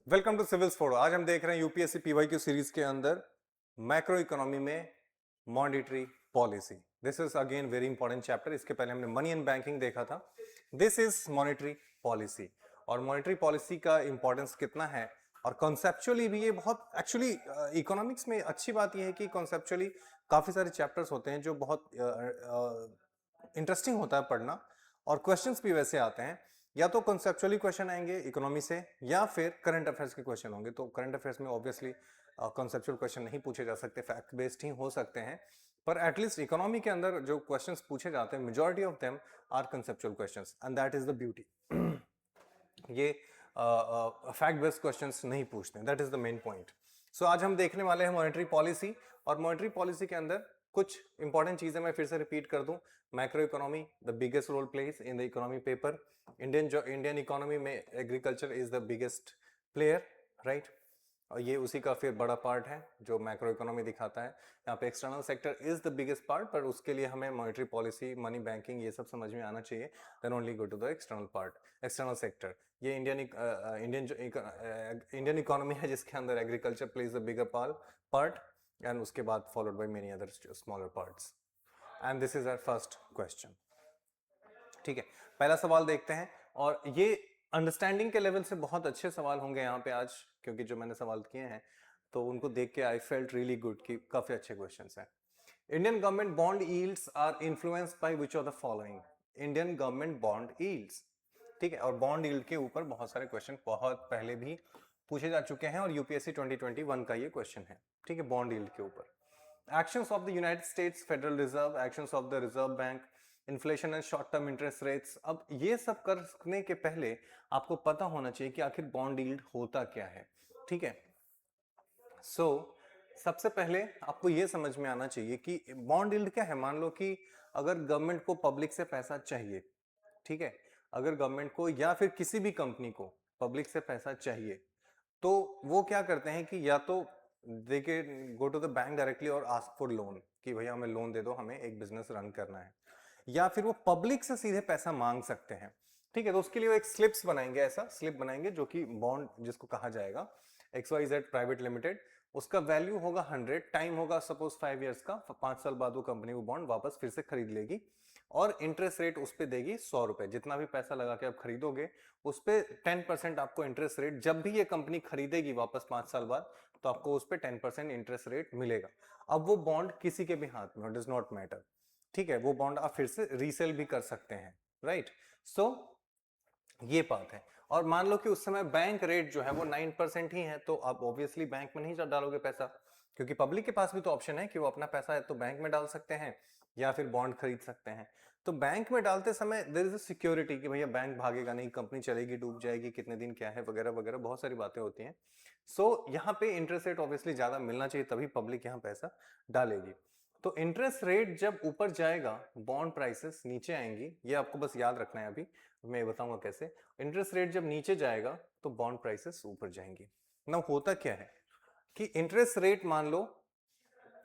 Welcome to civils फोड़ो। आज हम देख रहे हैं यूपीएससी पीवाईक्यू सीरीज के अंदर मैक्रो इकोनॉमी में monetary policy. This is again very important chapter. इसके पहले हमने मनी एंड बैंकिंग देखा था। दिस इज मॉनेटरी पॉलिसी और मॉनेटरी पॉलिसी का इंपॉर्टेंस कितना है और कॉन्सेप्चुअली भी ये बहुत एक्चुअली इकोनॉमिक्स में अच्छी बात यह है कि कॉन्सेप्चुअली काफी सारे चैप्टर्स होते हैं जो बहुत इंटरेस्टिंग होता है पढ़ना और क्वेश्चंस भी वैसे आते हैं। या तो कॉन्सेप्चुअली क्वेश्चन आएंगे इकोनॉमी से या फिर करंट अफेयर्स के क्वेश्चन होंगे। तो करंट अफेयर्स में ऑब्वियसली कॉन्सेप्चुअल क्वेश्चन नहीं पूछे जा सकते, फैक्ट बेस्ड ही हो सकते हैं, पर एटलीस्ट इकोनॉमी के अंदर जो क्वेश्चंस पूछे जाते हैं majority of them are conceptual questions and that is the beauty. ये फैक्ट बेस्ड क्वेश्चंस नहीं पूछते, that is the main point. So आज हम देखने वाले हैं मॉनेटरी पॉलिसी और मॉनेटरी पॉलिसी के अंदर कुछ इंपॉर्टेंट चीजें मैं फिर से रिपीट कर दूं। Macro economy the biggest role plays in the economy paper. Indian economy में agriculture is the biggest player, right. और ये उसी का फिर बड़ा पार्ट है जो मैक्रो इकोनॉमी दिखाता है। यहाँ पे external sector is the biggest part, पर उसके लिए हमें मॉनेटरी पॉलिसी, मनी, बैंकिंग ये सब समझ में आना चाहिए। Then only go to the external part, external sector. ये इंडियन इकोनॉमी है जिसके अंदर agriculture plays the bigger part and उसके बाद followed by many other smaller parts. And this is our first question. ठीक है, पहला सवाल देखते हैं और ये अंडरस्टैंडिंग के लेवल से बहुत अच्छे सवाल होंगे यहाँ पे आज, क्योंकि जो मैंने सवाल किए हैं तो उनको देख के आई फेल्ट रियली गुड कि काफी अच्छे क्वेश्चंस हैं। Indian government bond yields are influenced by which of the following. Indian government bond yields, ठीक है, और बॉन्ड यील्ड के ऊपर बहुत सारे क्वेश्चन बहुत पहले भी पूछे जा चुके हैं और यूपीएससी 2021 का ये क्वेश्चन है। ठीक है, बॉन्ड यील्ड के ऊपर। Actions of the United states federal reserve, actions of the Reserve bank, inflation and short term interest rates. अब ये सब करने के पहले आपको पता होना चाहिए कि आखिर बॉन्ड यील्ड होता क्या है। ठीक है, सो सबसे पहले आपको ये समझ में आना चाहिए कि बॉन्ड यील्ड क्या है। मान लो कि अगर गवर्नमेंट को पब्लिक से पैसा चाहिए, ठीक है, अगर गवर्नमेंट को या फिर किसी भी कंपनी को पब्लिक से पैसा चाहिए तो वो क्या करते हैं कि या तो दे के go to the bank directly और आस्क फॉर लोन कि भैया हमें लोन दे दो, हमें एक बिजनेस रन करना है, या फिर वो पब्लिक से सीधे पैसा मांग सकते हैं। ठीक है, तो उसके लिए वो एक स्लिप्स बनाएंगे, ऐसा स्लिप बनाएंगे जो कि बॉन्ड जिसको कहा जाएगा XYZ प्राइवेट लिमिटेड। उसका वैल्यू होगा 100, टाइम होगा सपोज 5 इयर्स का, 5 साल बाद वो कंपनी वो बॉन्ड वापस फिर से खरीद लेगी और इंटरेस्ट रेट उस पर देगी 100 रुपए। जितना भी पैसा लगा के आप खरीदोगे उस पर 10% आपको इंटरेस्ट रेट, जब भी ये कंपनी खरीदेगी वापस 5 साल बाद, तो आपको उस पर 10% इंटरेस्ट रेट मिलेगा। अब वो बॉन्ड किसी के भी हाथ में, डज नॉट मैटर। ठीक है, वो बॉन्ड आप फिर से रीसेल भी कर सकते हैं, राइट। सो ये बात है। और मान लो कि उस समय बैंक रेट जो है वो 9% ही है, तो आप ऑब्वियसली बैंक में नहीं डालोगे पैसा, क्योंकि पब्लिक के पास भी तो ऑप्शन है कि वो अपना पैसा है तो बैंक में डाल सकते हैं या फिर बॉन्ड खरीद सकते हैं। तो बैंक में डालते समय देयर इज अ सिक्योरिटी कि भैया बैंक भागेगा नहीं, कंपनी चलेगी, डूब जाएगी, कितने दिन क्या है, वगैरह वगैरह बहुत सारी बातें होती हैं। सो यहाँ पे इंटरेस्ट रेट ऑब्वियसली ज्यादा मिलना चाहिए, तभी पब्लिक यहाँ पैसा डालेगी। तो इंटरेस्ट रेट जब ऊपर जाएगा बॉन्ड प्राइसेस नीचे आएंगी, ये आपको बस याद रखना है। अभी मैं बताऊंगा कैसे। इंटरेस्ट रेट जब नीचे जाएगा तो बॉन्ड प्राइसेस ऊपर जाएंगी। ना होता क्या है कि इंटरेस्ट रेट मान लो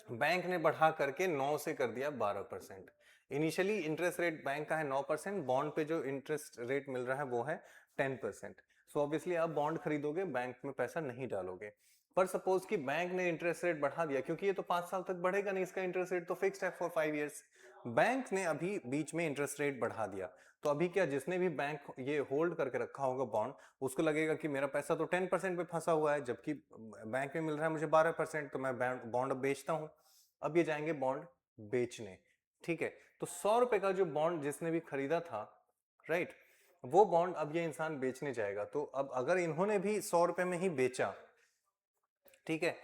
बैंक ने बढ़ा करके 9 से कर दिया 12%। इनिशियली इंटरेस्ट रेट बैंक का है 9%, बॉन्ड पे जो इंटरेस्ट रेट मिल रहा है वो है 10%। सो ऑब्वियसली आप बॉन्ड खरीदोगे, बैंक में पैसा नहीं डालोगे। पर सपोज कि बैंक ने इंटरेस्ट रेट बढ़ा दिया, क्योंकि ये तो 5 साल तक बढ़ेगा नहीं, इसका इंटरेस्ट रेट तो फिक्स्ड है फॉर 5 इयर्स। बैंक ने अभी बीच में इंटरेस्ट रेट बढ़ा दिया, तो अभी क्या, जिसने भी बैंक ये होल्ड करके रखा होगा बॉन्ड, उसको लगेगा कि मेरा पैसा तो 10% पे फंसा हुआ है, जबकि बैंक में मिल रहा है मुझे 12%, तो मैं बॉन्ड बेचता हूं। अब ये जाएंगे बॉन्ड बेचने। ठीक है, तो 100 रुपए का जो बॉन्ड जिसने भी खरीदा था, राइट, वो बॉन्ड अब ये इंसान बेचने जाएगा। तो अब अगर इन्होंने भी 100 रुपए में ही बेचा, ठीक है,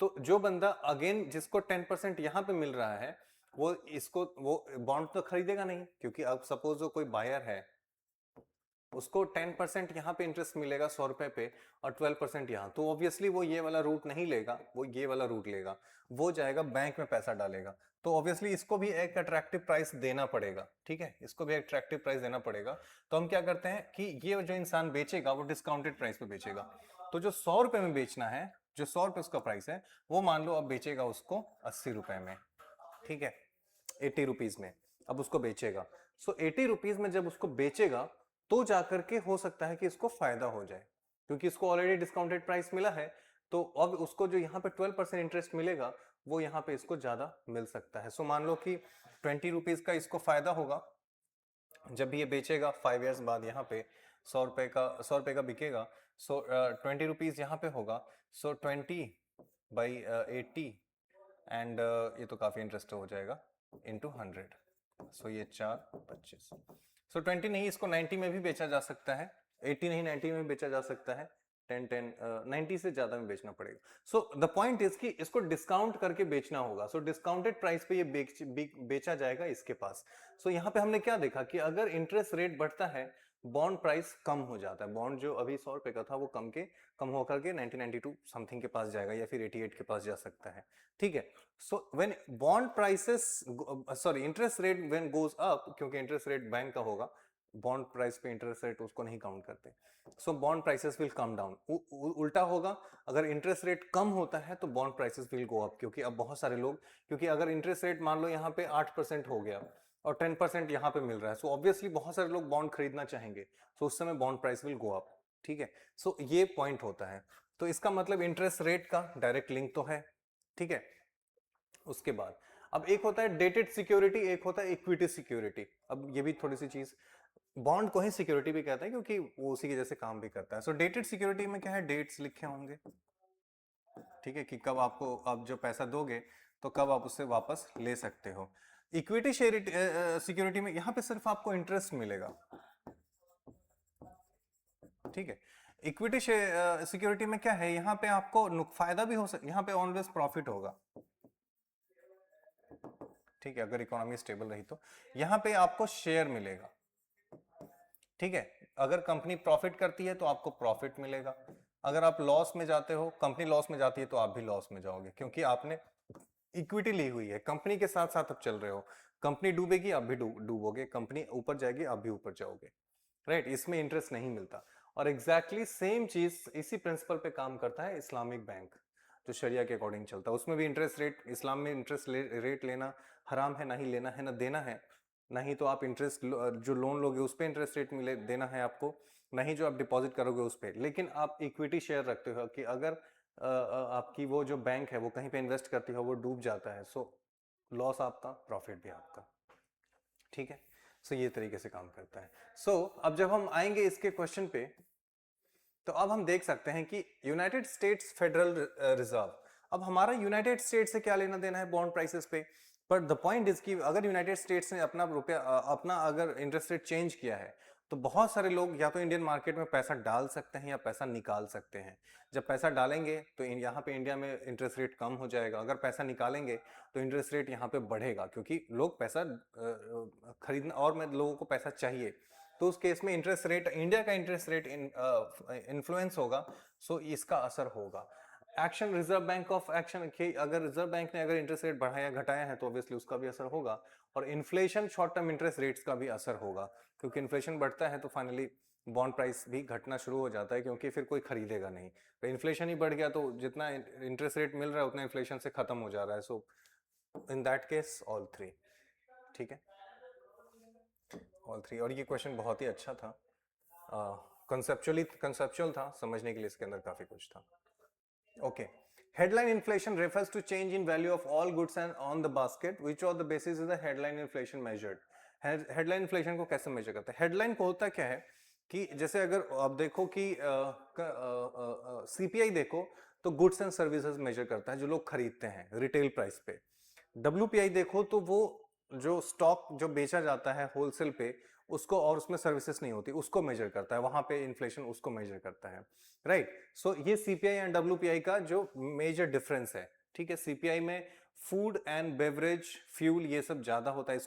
तो जो बंदा अगेन जिसको 10% यहां पे मिल रहा है, वो इसको वो बॉन्ड तो खरीदेगा नहीं, क्योंकि अब सपोज वो कोई बायर है, उसको 10% यहाँ पे इंटरेस्ट मिलेगा 100 रुपए पे और 12% यहाँ, तो ऑब्वियसली वो ये वाला रूट नहीं लेगा, वो ये वाला रूट लेगा, वो जाएगा बैंक में पैसा डालेगा। तो ऑब्वियसली इसको भी एक अट्रैक्टिव प्राइस देना पड़ेगा। ठीक है, इसको भी अट्रैक्टिव प्राइस देना पड़ेगा। तो हम क्या करते हैं कि ये जो इंसान बेचेगा वो डिस्काउंटेड प्राइस पे बेचेगा। तो जो 100 रुपए में बेचना है, जो 100 रुपए उसका प्राइस है, वो मान लो अब बेचेगा उसको 80 रुपए में। ठीक है, 80 रुपीज में अब उसको बेचेगा। सो 80 रुपीज में जब उसको बेचेगा तो जाकर के हो सकता है कि इसको फायदा हो जाए। क्योंकि इसको ऑलरेडी डिस्काउंटेड प्राइस मिला है, तो अब उसको जो यहाँ पे 12% इंटरेस्ट मिलेगा वो यहाँ पे इसको ज्यादा मिल सकता है। सो मान लो कि 20 रुपीज का इसको फायदा होगा जब भी ये बेचेगा 5 इयर्स बाद, यहाँ पे 100 रुपए का बिकेगा। सो 20 रुपीज यहाँ पे होगा। सो 20/80 एंड ये तो काफी इंटरेस्ट हो जाएगा इंटू 100। सो ये 4/25। सो 20 नहीं, इसको 90 में भी बेचा जा सकता है, 80 नहीं 90 में भी बेचा जा सकता है, 90 से ज्यादा में बेचना पड़ेगा। सो द पॉइंट इज कि इसको डिस्काउंट करके बेचना होगा। सो डिस्काउंटेड प्राइस पे ये बेचा जाएगा इसके पास। सो यहाँ पे हमने क्या देखा कि अगर इंटरेस्ट रेट बढ़ता है बॉन्ड प्राइस कम हो जाता है। बॉन्ड जो अभी 100 रुपए का था वो कम होकर के 1992 समथिंग के पास जाएगा या फिर 88 के पास जा सकता है। ठीक है। So when bond prices sorry interest rate when goes up, क्योंकि इंटरेस्ट रेट बैंक का होगा, बॉन्ड प्राइस पे इंटरेस्ट रेट उसको नहीं काउंट करते। So bond prices will come down. उल्टा होगा, अगर इंटरेस्ट रेट कम होता है तो bond prices will go up, क्योंकि अब बहुत सारे लोग, क्योंकि अगर इंटरेस्ट रेट मान लो यहाँ पे 8% हो गया और 10% यहाँ पे मिल रहा है, सो ऑब्वियसली बहुत सारे लोग बॉन्ड खरीदना चाहेंगे, सो उस समय bond price will go up. ठीक है। सो ये पॉइंट होता है। तो इसका मतलब इंटरेस्ट रेट का डायरेक्ट लिंक तो है। ठीक है। उसके बाद अब एक होता है डेटेड सिक्योरिटी, एक होता है इक्विटी सिक्योरिटी। अब ये भी थोड़ी सी चीज, बॉन्ड को ही सिक्योरिटी भी कहते हैं क्योंकि वो उसी के जैसे काम भी करता है। सो डेटेड सिक्योरिटी में क्या है, डेट्स लिखे होंगे। ठीक है, कि कब आपको, आप जो पैसा दोगे तो कब आप उससे वापस ले सकते हो। इक्विटी सिक्योरिटी में यहाँ पे सिर्फ आपको इंटरेस्ट मिलेगा। ठीक है। इक्विटी सिक्योरिटी में क्या है, यहाँ पे आपको फायदा भी हो सकता, यहाँ पे ऑलवेज प्रॉफिट होगा। ठीक है, अगर इकोनॉमी स्टेबल रही तो यहाँ पे आपको शेयर मिलेगा। ठीक है, अगर कंपनी प्रॉफिट करती है तो आपको प्रॉफिट मिलेगा, अगर आप लॉस में जाते हो, कंपनी लॉस में जाती है तो आप भी लॉस में जाओगे, क्योंकि आपने इक्विटी ली हुई है, कंपनी के साथ साथ आप चल रहे हो। कंपनी डूबेगी आप भी डूबोगे, कंपनी ऊपर जाएगी आप भी ऊपर जाओगे। राइट, इसमें इंटरेस्ट नहीं मिलता। और एग्जैक्टली सेम चीज इसी प्रिंसिपल पे काम करता है इस्लामिक बैंक, जो शरिया के अकॉर्डिंग चलता है। उसमें भी इंटरेस्ट रेट, इस्लाम में इंटरेस्ट रेट लेना हराम है, ना ही लेना है ना देना है। नहीं तो आप इंटरेस्ट जो लोन लोगे उस पर इंटरेस्ट रेट मिले देना है आपको, नहीं जो आप डिपॉजिट करोगे उस पर। लेकिन आप इक्विटी शेयर रखते हो कि अगर आपकी वो जो बैंक है वो कहीं पे इन्वेस्ट करती है, वो डूब जाता है, सो लॉस आपका, प्रॉफिट भी आपका। ठीक है। सो ये तरीके से काम करता है। सो अब जब हम आएंगे इसके क्वेश्चन पे, तो अब हम देख सकते हैं कि यूनाइटेड स्टेट्स फेडरल रिजर्व, अब हमारा यूनाइटेड स्टेट्स से क्या लेना देना है बॉन्ड प्राइसेस पे। पर द पॉइंट इज कि अगर यूनाइटेड स्टेट्स ने अपना रुपया अपना अगर इंटरेस्ट रेट चेंज किया है, तो बहुत सारे लोग या तो इंडियन मार्केट में पैसा डाल सकते हैं या पैसा निकाल सकते हैं। जब पैसा डालेंगे तो यहाँ पे इंडिया में इंटरेस्ट रेट कम हो जाएगा, अगर पैसा निकालेंगे तो इंटरेस्ट रेट यहाँ पे बढ़ेगा, क्योंकि लोग पैसा खरीदना और में लोगों को पैसा चाहिए। तो उस केस में इंटरेस्ट रेट, इंडिया का इंटरेस्ट रेट इन्फ्लुएंस होगा, सो इसका असर होगा। Action reserve Bank of action के, अगर रिजर्व बैंक ने अगर इंटरेस्ट रेट बढ़ाया घटाया है तो ऑब्वियसली उसका भी असर होगा। और inflation, short term interest rates का भी असर होगा, क्योंकि इन्फ्लेशन बढ़ता है तो फाइनली बॉन्ड प्राइस भी घटना शुरू हो जाता है, क्योंकि फिर कोई खरीदेगा नहीं। तो इन्फ्लेशन ही बढ़ गया तो जितना इंटरेस्ट रेट मिल रहा है उतना इन्फ्लेशन से खत्म हो जा रहा है। So in that case all three. ठीक है, ऑल थ्री। और ये क्वेश्चन बहुत ही अच्छा था, कंसेप्चुअल था, समझने के लिए इसके अंदर काफी कुछ था। Okay, headline inflation refers to change in value of all goods and on the basket, which of the basis is the headline inflation measured। headline inflation को कैसे मेजर करते हैं? headline को होता क्या है कि जैसे अगर आप देखो कि सीपीआई देखो तो गुड्स एंड सर्विसेज मेजर करता है, जो लोग खरीदते हैं रिटेल प्राइस पे। डब्ल्यूपीआई देखो तो वो जो स्टॉक जो बेचा जाता है होलसेल पे उसको, और उसमें सर्विसेज नहीं होती, उसको मेजर करता है, वहां पे इन्फ्लेशन उसको मेजर करता है। राइट। सो ये सीपीआई एंड डब्ल्यूपीआई का जो मेजर डिफरेंस है। ठीक है, सीपीआई में फूड एंड बेवरेज, फ्यूल, ये सब ज्यादा होता है,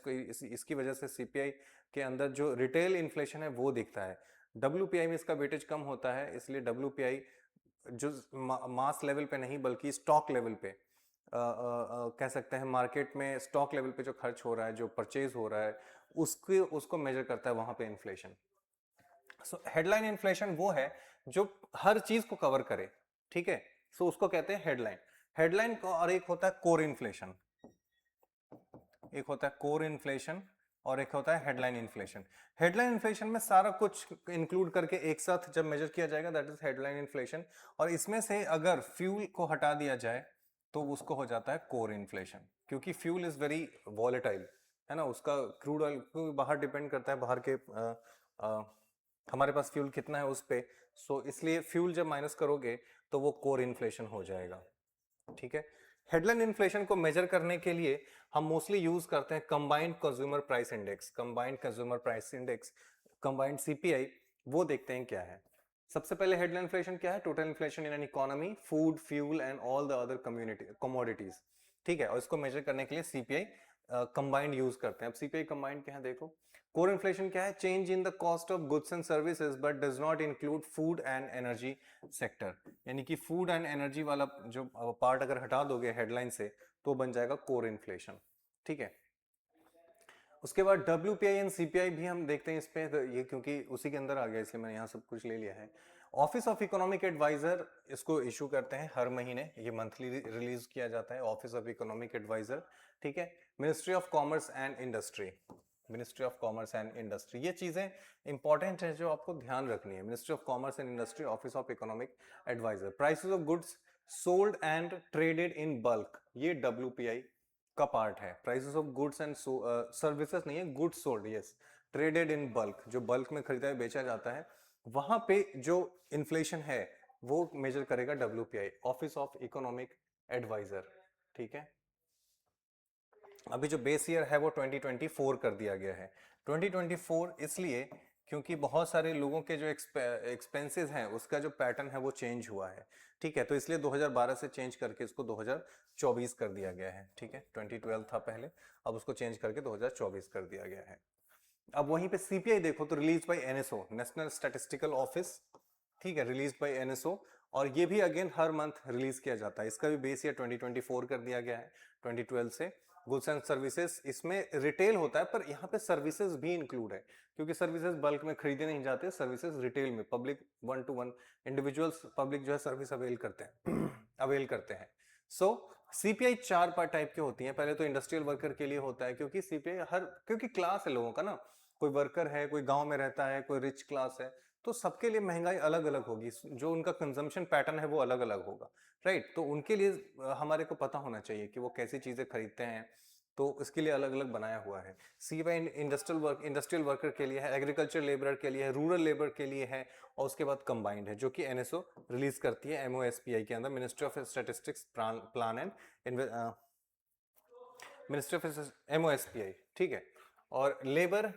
इसकी वजह से सीपीआई के अंदर जो रिटेल इन्फ्लेशन है वो दिखता है। डब्ल्यूपीआई में इसका वेटेज कम होता है, इसलिए डब्ल्यूपीआई जो मास लेवल पे नहीं बल्कि स्टॉक लेवल पे कह सकते हैं, मार्केट में स्टॉक लेवल पे जो खर्च हो रहा है, जो परचेज हो रहा है, उसको मेजर करता है वहां पे इन्फ्लेशन। सो हेडलाइन इन्फ्लेशन वो है जो हर चीज को कवर करे। ठीक है, सो उसको कहते हैं हेडलाइन। हेडलाइन को, और एक होता है कोर इन्फ्लेशन, एक होता है कोर इन्फ्लेशन और एक होता है हेडलाइन इन्फ्लेशन। हेडलाइन इन्फ्लेशन में सारा कुछ इंक्लूड करके एक साथ जब मेजर किया जाएगा दैट इज हेडलाइन इन्फ्लेशन, और इसमें से अगर फ्यूल को हटा दिया जाए तो उसको हो जाता है कोर इन्फ्लेशन, क्योंकि फ्यूल इज वेरी वॉलेटाइल है ना, उसका क्रूड ऑयल बाहर डिपेंड करता है, बाहर के हमारे पास फ्यूल कितना है उस पे, सो इसलिए फ्यूल जब माइनस करोगे तो वो कोर इन्फ्लेशन हो जाएगा। ठीक है, हेडलाइन इन्फ्लेशन को मेजर करने के लिए हम मोस्टली यूज करते हैं combined consumer price index, combined consumer price index, combined CPI, वो देखते हैं क्या है। सबसे पहले हेडलाइन इन्फ्लेशन क्या है, total inflation in an economy, food, fuel and all the other community commodities. ठीक है, और इसको मेजर करने के लिए सीपीआई कंबाइंड यूज करते हैं। अब सीपीआई कंबाइंड क्या है देखो, कोर इन्फ्लेशन क्या है, change in the cost of goods and services but does not include food and energy sector, यानी कि फूड एंड एनर्जी वाला जो पार्ट अगर हटा दोगे हेडलाइन से तो बन जाएगा कोर इन्फ्लेशन। ठीक है, उसके बाद WPI एंड CPI भी हम देखते हैं इस पे, ये क्योंकि उसी के अंदर आ गया इसलिए मैंने यहाँ सब कुछ ले लिया है। ऑफिस ऑफ इकोनॉमिक एडवाइजर इसको इशू करते हैं हर महीने, ये मंथली रिलीज किया जाता है, ऑफिस ऑफ इकोनॉमिक एडवाइजर। ठीक है, ministry of commerce and industry, ministry of commerce and industry, ये चीजें इंपॉर्टेंट है जो आपको ध्यान रखनी है। Ministry of commerce and industry, office of economic adviser. Prices of goods sold and traded in bulk, ये WPI का पार्ट है। Prices of goods and services नहीं है, goods sold, yes, traded in bulk, जो बल्क में खरीदा बेचा जाता है, वहां पे जो इन्फ्लेशन है वो मेजर करेगा WPI, office of economic adviser. ठीक है, अभी जो बेस ईयर है वो 2024 कर दिया गया है। 2024 इसलिए क्योंकि बहुत सारे लोगों के जो एक्सपेंसेस हैं उसका जो पैटर्न है वो चेंज हुआ है। ठीक है, तो इसलिए 2012 से चेंज करके इसको 2024 कर दिया गया है। ठीक है, 2012 था पहले, अब उसको चेंज करके 2024 कर दिया गया है। अब वहीं पे सीपीआई देखो तो release by NSO, national statistical office. ठीक है, रिलीज बाय NSO, और ये भी अगेन हर मंथ रिलीज किया जाता है। इसका भी बेस ईयर 2024 कर दिया गया है 2012 से। गुड्स एंड सर्विसेज, इसमें रिटेल होता है पर यहाँ पे सर्विसेज भी इंक्लूड है, क्योंकि सर्विसेज बल्क में खरीदे नहीं जाते, सर्विसेज रिटेल में पब्लिक 1 to 1 इंडिविजुअल्स पब्लिक जो है सर्विस अवेल करते हैं अवेल करते हैं। सो सीपीआई चार पार्ट टाइप के होती हैं। पहले तो इंडस्ट्रियल वर्कर के लिए होता है, क्योंकि सीपीआई हर, क्योंकि क्लास है लोगों का ना, कोई वर्कर है, कोई गांव में रहता है, कोई रिच क्लास है, तो सबके लिए महंगाई अलग अलग होगी, जो उनका कंजम्पशन पैटर्न है वो अलग अलग होगा। राइट, तो उनके लिए हमारे को पता होना चाहिए कि वो कैसी चीजें खरीदते हैं, तो इसके लिए अलग अलग बनाया हुआ है। सीवाई इंडस्ट्रियल वर्कर के लिए है, एग्रीकल्चर लेबर के लिए है, रूरल लेबर के लिए है, और उसके बाद कंबाइंड है जो कि NSO रिलीज करती है MOSPI के अंदर, ministry of statistics plan and ministry of MOSPI। ठीक है, और लेबर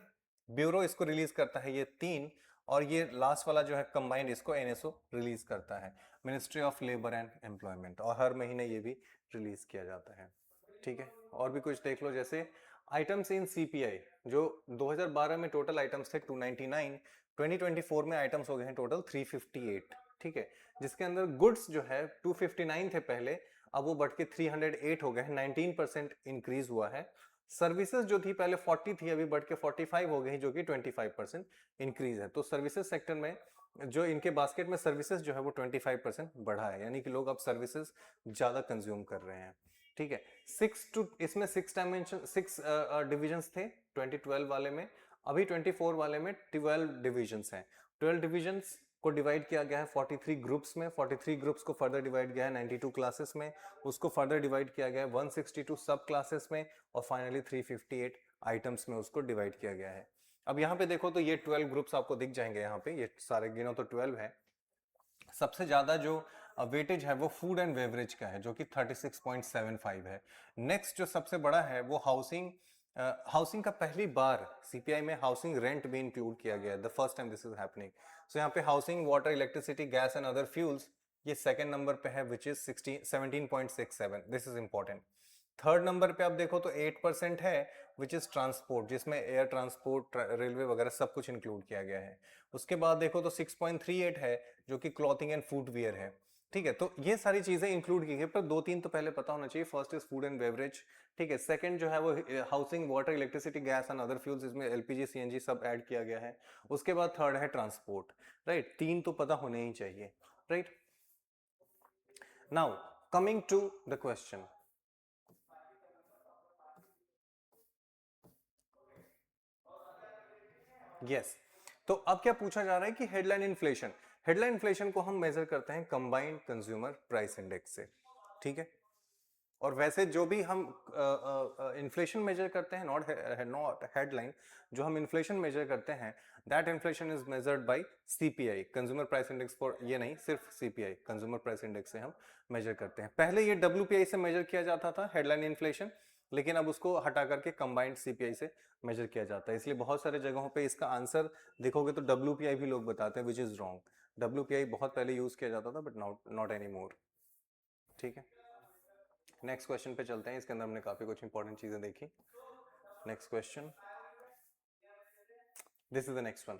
ब्यूरो इसको रिलीज करता है, ये तीन, और ये लास्ट वाला जो है कंबाइंड, इसको NSO रिलीज करता है, ministry of labour and employment, और हर महीने ये भी रिलीज किया जाता है। ठीक है, और भी कुछ देख लो, जैसे आइटम्स इन CPI, जो 2012 में टोटल आइटम्स थे 299, 2024 में आइटम्स हो गए हैं टोटल 358। ठीक है, जिसके अंदर गुड्स जो है 259 थे पहले, अब वो बढ़ के 308 हो गए हैं, 19% इंक्रीज हुआ है। सर्विसेज जो थी पहले 40 थी, अभी बढ़ के 45 हो गई, जो कि 25% इंक्रीज है। तो सर्विसेज सेक्टर में जो इनके बास्केट में सर्विसेज जो है वो 25% बढ़ा है, यानी कि लोग अब सर्विसेज ज्यादा कंज्यूम कर रहे हैं। ठीक है, इसमें 6 डिविजन्स थे 2012 वाले में, अभी 24 वाले में 12 डिविजन्स हैं। 12 डिविजन्स को डिवाइड किया गया है 43 ग्रुप्स में, 43 ग्रुप्स को फर्दर डिवाइड किया है 92 क्लासेस में, उसको फर्दर डिवाइड किया गया है 162 सब क्लासेस में, और फाइनली 358 आइटम्स में उसको डिवाइड किया गया है। अब यहाँ पे देखो तो ये 12 ग्रुप्स आपको दिख जाएंगे, यहाँ पे ये सारे गिनो तो 12 है। सबसे ज्यादा जो वेटेज है वो फूड एंड बेवरेज का है, जो कि 36.75 है। नेक्स्ट जो सबसे बड़ा है वो हाउसिंग, हाउसिंग का पहली बार सीपीआई में हाउसिंग रेंट भी इंक्लूड किया गया है, the first time this is happening. So यहाँ पे housing, water, electricity, gas and other fuels, ये सेकंड नंबर पे है, which is 17.67, this is important. Third number पे आप देखो तो 8% है, विच इज ट्रांसपोर्ट, जिसमें एयर ट्रांसपोर्ट, रेलवे वगैरह सब कुछ इंक्लूड किया गया है। उसके बाद देखो तो 6.38 है, जो कि क्लॉथिंग एंड फुटवियर है। ठीक है, तो ये सारी चीजें इंक्लूड की गई, पर दो तीन तो पहले पता होना चाहिए। First is food and beverage, ठीक है, सेकंड जो है वो housing, water, electricity, gas and other fuels, इसमें LPG CNG सब ऐड किया गया है। उसके बाद थर्ड है ट्रांसपोर्ट। राइट, तीन तो पता होने ही चाहिए। Right, now coming to the question, yes. तो अब क्या पूछा जा रहा है कि हेडलाइन इन्फ्लेशन, हेडलाइन इन्फ्लेशन को हम मेजर करते हैं कंबाइंड कंज्यूमर प्राइस इंडेक्स से, ठीक है। और वैसे जो भी हम इन्फ्लेशन मेजर करते हैं, नॉट हेडलाइन, जो हम इन्फ्लेशन मेजर करते हैं, that inflation is measured by CPI, consumer price index for, ये नहीं सिर्फ सीपीआई, कंज्यूमर प्राइस इंडेक्स से हम मेजर करते हैं। पहले ये डब्ल्यूपीआई से मेजर किया जाता था हेडलाइन इन्फ्लेशन, लेकिन अब उसको हटा करके कंबाइंड सीपीआई से मेजर किया जाता है। इसलिए बहुत सारे जगहों पे इसका आंसर देखोगे तो डब्ल्यूपीआई भी लोग बताते हैं, विच इज रॉन्ग। डब्ल्यूपीआई बहुत पहले यूज किया जाता था, बट नॉट एनी मोर, ठीक है। नेक्स्ट क्वेश्चन पे चलते हैं, इसके अंदर हमने काफी कुछ इंपॉर्टेंट चीजें देखी। Next question, this is the next one.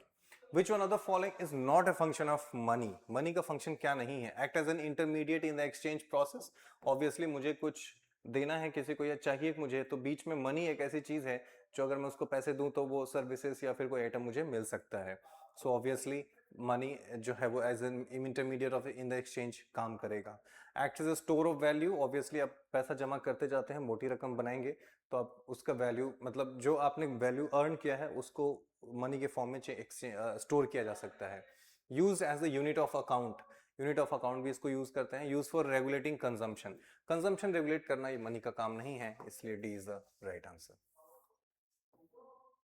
Which one of the following is not a function of money? Money का function क्या नहीं है? Act as an intermediate in the exchange process. Obviously मुझे कुछ देना है किसी को या चाहिए मुझे, तो बीच में मनी एक ऐसी चीज है जो अगर मैं उसको पैसे दूं तो वो सर्विसेज या फिर कोई आइटम मुझे मिल सकता है। सो ऑब्वियसली मनी जो है वो as an intermediate of in the exchange काम करेगा। Act as a store of value, obviously आप पैसा जमा करते जाते हैं, मोटी रकम बनाएंगे तो आप उसका वैल्यू, मतलब जो आपने वैल्यू अर्न किया है उसको मनी के फॉर्म में स्टोर किया जा सकता है। Use as the unit of account, unit of account भी इसको यूज करते हैं। Use for regulating consumption, consumption regulate करना ये मनी का काम नहीं है, इसलिए D is the right answer.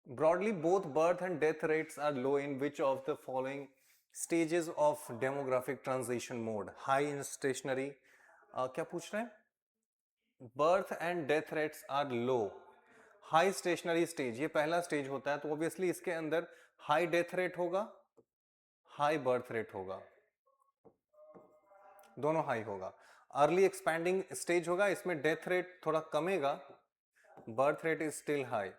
Broadly, both birth and death rates are low in which of the following stages of demographic transition mode? High in stationary, क्या पूछ रहे हैं? Birth and death rates are low, high stationary stage, ये पहला stage होता है, तो obviously इसके अंदर हाई डेथ रेट होगा, हाई बर्थ रेट होगा, दोनों हाई होगा। अर्ली एक्सपैंडिंग स्टेज होगा, इसमें डेथ रेट थोड़ा कमेगा, birth rate is still high.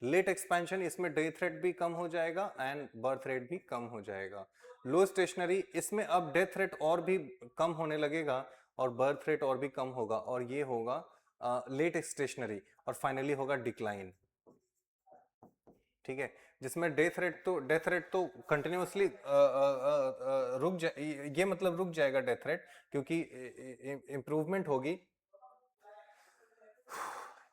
Late expansion, इसमें डेथ रेट भी कम हो जाएगा एंड बर्थ रेट भी कम हो जाएगा। लो स्टेशनरी, इसमें अब डेथ रेट और भी कम होने लगेगा और बर्थ रेट और भी कम होगा, और ये होगा लेट स्टेशनरी, और फाइनली होगा डिक्लाइन, ठीक है। जिसमें डेथ रेट तो कंटिन्यूअसली रुक जाए, ये मतलब रुक जाएगा डेथ रेट, क्योंकि इंप्रूवमेंट होगी,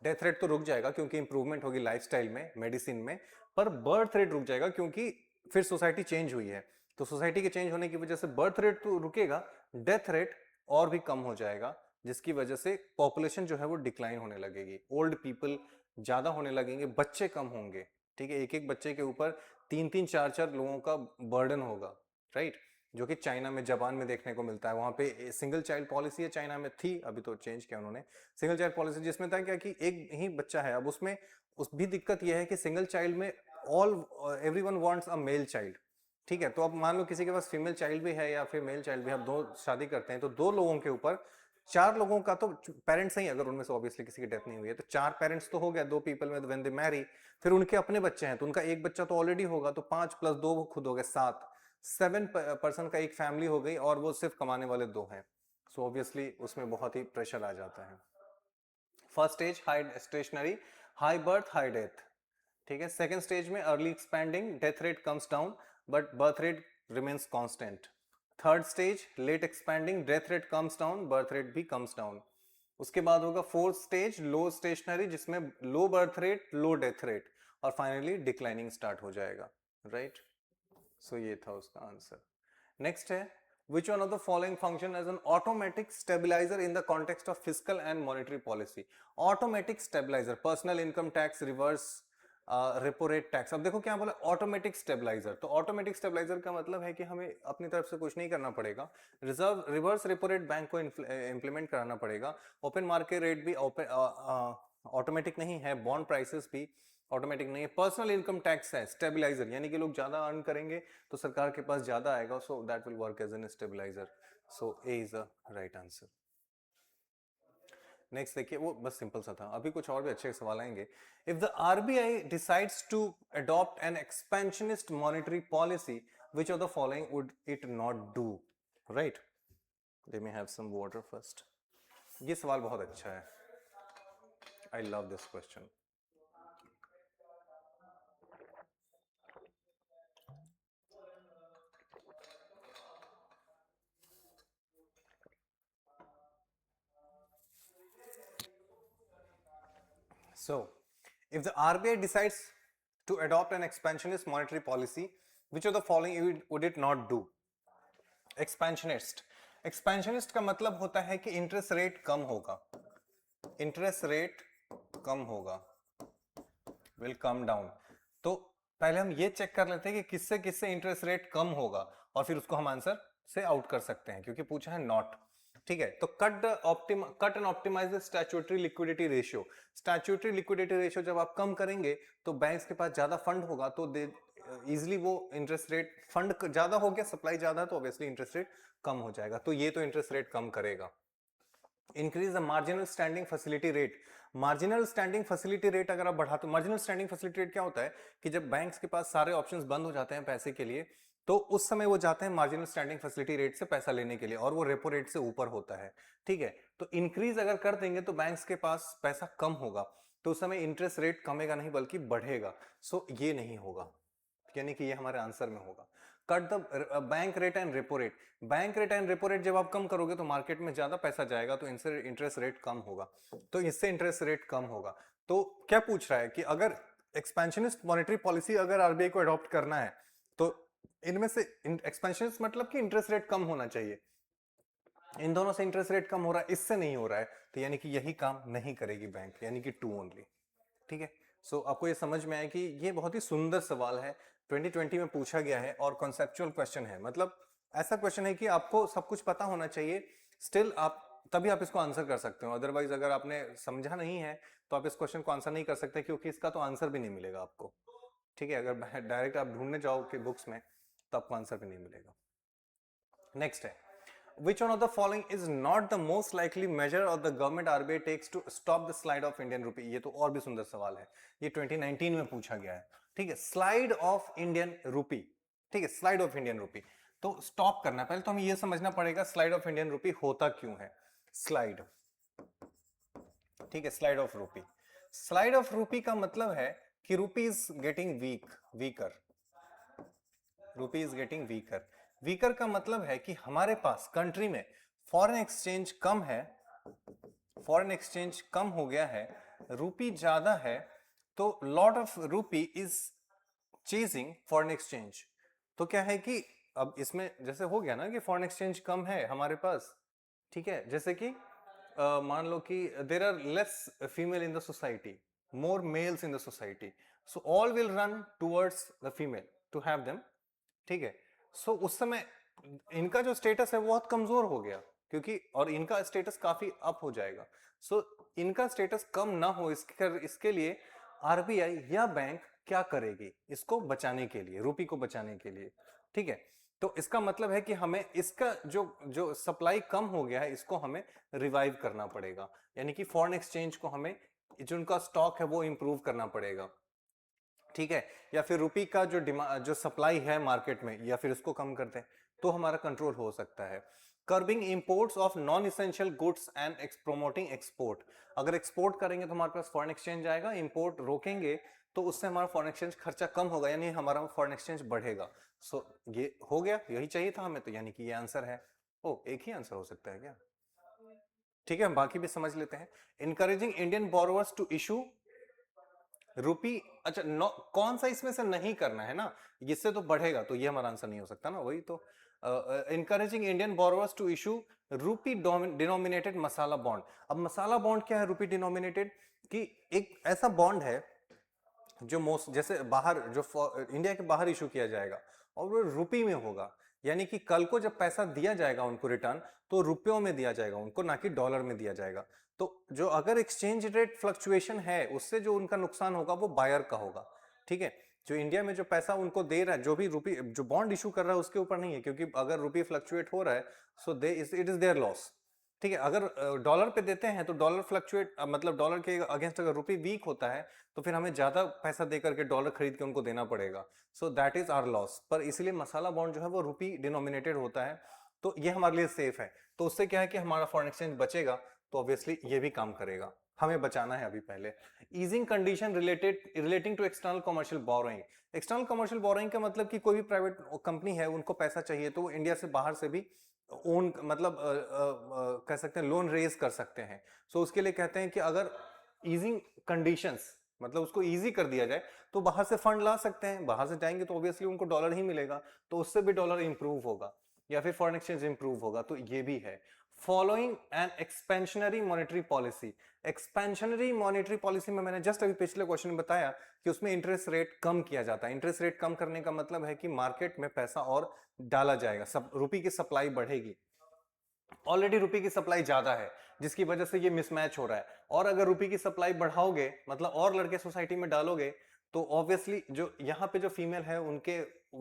डेथ रेट तो रुक जाएगा क्योंकि इंप्रूवमेंट होगी लाइफस्टाइल में, मेडिसिन में, पर बर्थ रेट रुक जाएगा क्योंकि फिर सोसाइटी चेंज हुई है, तो सोसाइटी के चेंज होने की वजह से बर्थ रेट तो रुकेगा, डेथ रेट और भी कम हो जाएगा, जिसकी वजह से पॉपुलेशन जो है वो डिक्लाइन होने लगेगी, ओल्ड पीपल ज्यादा होने लगेंगे, बच्चे कम होंगे, ठीक है। एक एक बच्चे के ऊपर तीन तीन चार चार लोगों का बर्डन होगा, राइट, जो कि चाइना में, जापान में देखने को मिलता है। वहां पे सिंगल चाइल्ड पॉलिसी है, चाइना में थी, अभी तो चेंज किया उन्होंने, सिंगल चाइल्ड पॉलिसी, जिसमें था क्या कि एक ही बच्चा है। अब उसमें उस भी दिक्कत यह है कि सिंगल चाइल्ड में all everyone wants a male child, ठीक है। तो अब मान लो किसी के पास फीमेल चाइल्ड भी है या फिर मेल चाइल्ड भी है, अब दो शादी करते हैं तो दो लोगों के ऊपर, चार लोगों का तो पेरेंट्स ही, अगर उनमें से ऑब्वियसली किसी की डेथ नहीं हुई है तो चार पेरेंट्स तो हो गया, दो पीपल में व्हेन दे मैरी, फिर उनके अपने बच्चे हैं तो उनका एक बच्चा तो ऑलरेडी होगा, तो 5 + 2 वो खुद हो गए 7, 7 पर्सन का एक फैमिली हो गई, और वो सिर्फ कमाने वाले दो हैं, सो ऑब्वियसली उसमें बहुत ही प्रेशर आ जाता है। First stage high stationary, high birth high death, ठीक है। सेकेंड स्टेज में early expanding, death rate comes down but birth rate remains constant. Third stage late expanding, death rate comes down, birth rate भी comes down. उसके बाद होगा fourth stage low stationary, जिसमें low birth rate low death rate, और finally declining start हो जाएगा, right. So ये था उसका आंसर। नेक्स्ट है, which one of the following function as an automatic stabilizer in the context of fiscal and monetary policy? Automatic stabilizer, personal income tax, reverse repo rate tax. अब देखो क्या बोला, automatic stabiliser, तो automatic stabiliser का मतलब है कि हमें अपनी तरफ से कुछ नहीं करना पड़ेगा, reserve reverse repo rate bank को इंप्लीमेंट कराना पड़ेगा, ओपन मार्केट रेट भी ऑटोमेटिक नहीं है, बॉन्ड प्राइसेस भी ऑटोमेटिक नहीं है, पर्सनल इनकम टैक्स है स्टेबलाइजर, यानी कि लोग ज्यादा अर्न करेंगे तो सरकार के पास ज्यादा आएगा, so that will work as an stabiliser, so A is the right answer. Next देखिए, वो बस सिंपल सा था, अभी कुछ और भी अच्छे सवाल आएंगे। If the RBI decides to adopt an expansionist monetary policy, which of the following would it not do, right. Let me have some water first. ये सवाल बहुत अच्छा है, I love this question. So, if the RBI decides to adopt an expansionist monetary policy, which of the following would it not do? Expansionist का मतलब होता है कि इंटरेस्ट रेट कम होगा, इंटरेस्ट रेट कम होगा, विल कम डाउन। तो पहले हम ये चेक कर लेते हैं कि किससे किससे इंटरेस्ट रेट कम होगा और फिर उसको हम आंसर से आउट कर सकते हैं, क्योंकि पूछा है नॉट। ठीक है, तो cut and optimise the statutory liquidity ratio. Statutory liquidity ratio जब आप कम करेंगे तो बैंक्स के पास ज्यादा फंड होगा, तो दे इजिली वो इंटरेस्ट रेट, फंड ज्यादा हो गया, सप्लाई ज्यादा, तो ऑब्वियसली इंटरेस्ट रेट कम हो जाएगा, तो ये तो इंटरेस्ट रेट कम करेगा। Increase the marginal standing facility rate. Marginal standing facility rate अगर आप बढ़ाते, मार्जिनल स्टैंडिंग फैसिलिटी रेट क्या होता है कि जब बैंक्स के पास सारे ऑप्शंस बंद हो जाते हैं पैसे के लिए, तो उस समय वो जाते हैं मार्जिनल स्टैंडिंग फैसिलिटी रेट से पैसा लेने के लिए, और वो रेपो रेट से ऊपर होता है। ठीक है, तो इंक्रीज अगर कर देंगे तो बैंक्स के पास पैसा कम होगा, तो उस समय इंटरेस्ट रेट कमेगा नहीं बल्कि बढ़ेगा। सो ये नहीं होगा, यानी कि ये हमारे आंसर में होगा। Cut the bank rate and repo rate. Bank rate and repo rate जब आप कम करोगे तो मार्केट में ज्यादा पैसा जाएगा, तो इनसे इंटरेस्ट रेट कम होगा, तो इससे इंटरेस्ट रेट कम होगा। तो क्या पूछ रहा है कि अगर एक्सपेंशनिस्ट मॉनेटरी पॉलिसी अगर आरबीआई को अडॉप्ट करना है, तो इनमें से एक्सपेंशनिस्ट मतलब कि इंटरेस्ट रेट कम होना चाहिए, इन दोनों से इंटरेस्ट रेट कम हो रहा है, इससे नहीं हो रहा है, तो यानी कि यही काम नहीं करेगी बैंक, यानी कि 2 ओनली। ठीक है, सो आपको ये समझ में आया कि ये बहुत ही सुंदर सवाल है, 2020 में पूछा गया है और कॉन्सेप्चुअल क्वेश्चन है, मतलब ऐसा क्वेश्चन है कि आपको सब कुछ पता होना चाहिए, स्टिल आप तभी आप इसको आंसर कर सकते हो, अदरवाइज अगर आपने समझा नहीं है तो आप इस क्वेश्चन को आंसर नहीं कर सकते, क्योंकि इसका तो आंसर भी नहीं मिलेगा आपको। ठीक है, अगर डायरेक्ट आप ढूंढने जाओ कि बुक्स में, तो आपको आंसर भी नहीं मिलेगा। नेक्स्ट है, which one of the following is not the most likely measure of the government RBI takes to stop the slide of Indian rupee? ये तो और भी सुंदर सवाल है, ये 2019 में पूछा गया है। ठीक है, स्लाइड ऑफ इंडियन रूपी। ठीक है, स्लाइड ऑफ इंडियन रूपी, तो स्टॉप करना, पहले तो हमें ये समझना पड़ेगा स्लाइड ऑफ इंडियन रूपी होता क्यों है। स्लाइड, ठीक है, स्लाइड ऑफ रूपी, स्लाइड ऑफ रूपी का मतलब है कि रूपी इज गेटिंग वीकर, रूपी इज गेटिंग वीकर। वीकर का मतलब है कि हमारे पास कंट्री में फॉरेन एक्सचेंज कम है, फॉरेन एक्सचेंज कम हो गया है, रूपी ज्यादा है, तो लॉट ऑफ रूपी इज चेजिंग फॉरेन एक्सचेंज। तो क्या है कि अब इसमें जैसे हो गया ना कि फॉरेन एक्सचेंज कम है हमारे पास, ठीक है, जैसे कि मान लो कि there are less female in the society, more males in the society, so all will run towards the female to have them. ठीक है, सो उस समय इनका जो स्टेटस है वो बहुत कमजोर हो गया, क्योंकि और इनका स्टेटस काफी अप हो जाएगा। सो इनका स्टेटस कम ना हो, इसके लिए आरबीआई या बैंक क्या करेगी, इसको बचाने के लिए, रूपी को बचाने के लिए। ठीक है, तो इसका मतलब है कि हमें इसका जो जो सप्लाई कम हो गया है इसको हमें रिवाइव करना पड़ेगा, यानी कि फॉरेन एक्सचेंज को हमें जो उनका स्टॉक है वो इंप्रूव करना पड़ेगा। ठीक है, या फिर रुपी का जो सप्लाई है मार्केट में, या फिर उसको कम करते हैं तो हमारा कंट्रोल हो सकता है। Curbing imports of non essential goods and promoting export. अगर एक्सपोर्ट करेंगे तो हमारे पास फॉरेन एक्सचेंज आएगा, इंपोर्ट रोकेंगे तो उससे हमारा फॉरेन एक्सचेंज खर्चा कम होगा, यानी हमारा फॉरेन एक्सचेंज बढ़ेगा। सो ये हो गया, यही चाहिए था हमें, तो यानी कि ये आंसर है। ओ, एक ही आंसर हो सकता है क्या? ठीक है, हम बाकी भी समझ लेते हैं। Encouraging Indian borrowers to issue rupee, अच्छा कौन सा इसमें से नहीं करना है ना, इससे तो बढ़ेगा, तो ये हमारा आंसर नहीं हो सकता ना, वही तो। Encouraging Indian borrowers to issue rupee denominated masala bond. अब मसाला बॉन्ड क्या है रूपी डिनोमिनेटेड? कि एक ऐसा बॉन्ड है जो मोस्ट जैसे बाहर जो इंडिया के बाहर इशू किया जाएगा और वो रूपी में होगा, यानी कि कल को जब पैसा दिया जाएगा उनको रिटर्न, तो रुपयों में दिया जाएगा उनको, ना कि डॉलर में दिया जाएगा। तो जो अगर एक्सचेंज रेट फ्लक्चुएशन है उससे जो उनका नुकसान होगा वो बायर का होगा। ठीक है, जो इंडिया में जो पैसा उनको दे रहा है, जो भी रूपी जो बॉन्ड इशू कर रहा है उसके ऊपर नहीं है, क्योंकि अगर रूपी फ्लक्चुएट हो रहा है सो दे इट इज देयर लॉस। ठीक है, अगर डॉलर पे देते हैं तो डॉलर फ्लक्चुएट, मतलब डॉलर के अगेंस्ट अगर रूपी वीक होता है तो फिर हमें ज्यादा पैसा दे करके डॉलर खरीद के उनको देना पड़ेगा, so that is our loss. पर इसीलिए मसाला बॉन्ड जो है वो रूपी डिनोमिनेटेड होता है, तो ये हमारे लिए सेफ है। तो उससे क्या है कि हमारा फॉरेन एक्सचेंज बचेगा, तो ऑब्वियसली ये भी काम करेगा, हमें बचाना है अभी पहले। Easing condition relating to external commercial borrowing. External commercial borrowing का मतलब कि कोई भी प्राइवेट कंपनी है उनको पैसा चाहिए तो वो इंडिया से बाहर से भी ओन मतलब कह सकते हैं लोन रेज कर सकते हैं। सो उसके लिए कहते हैं कि अगर ईजिंग कंडीशंस मतलब उसको इजी कर दिया जाए, तो बाहर से फंड ला सकते हैं, बाहर से जाएंगे तो ऑब्वियसली उनको डॉलर ही मिलेगा, तो उससे भी डॉलर इंप्रूव होगा या फिर फॉरेन एक्सचेंज इंप्रूव होगा, तो ये भी है। Following an expansionary monetary policy, expansionary monetary policy में मैंने जस्ट अभी पिछले क्वेश्चन में बताया कि उसमें इंटरेस्ट रेट कम किया जाता है। इंटरेस्ट रेट कम करने का मतलब है कि मार्केट में पैसा और डाला जाएगा, सब रुपये की सप्लाई बढ़ेगी। ऑलरेडी रुपये की सप्लाई ज्यादा है जिसकी वजह से ये मिसमैच हो रहा है, और अगर रुपये की सप्लाई बढ़ाओगे मतलब और लड़के सोसाइटी में डालोगे, तो ऑब्वियसली जो यहाँ पे जो फीमेल है उनके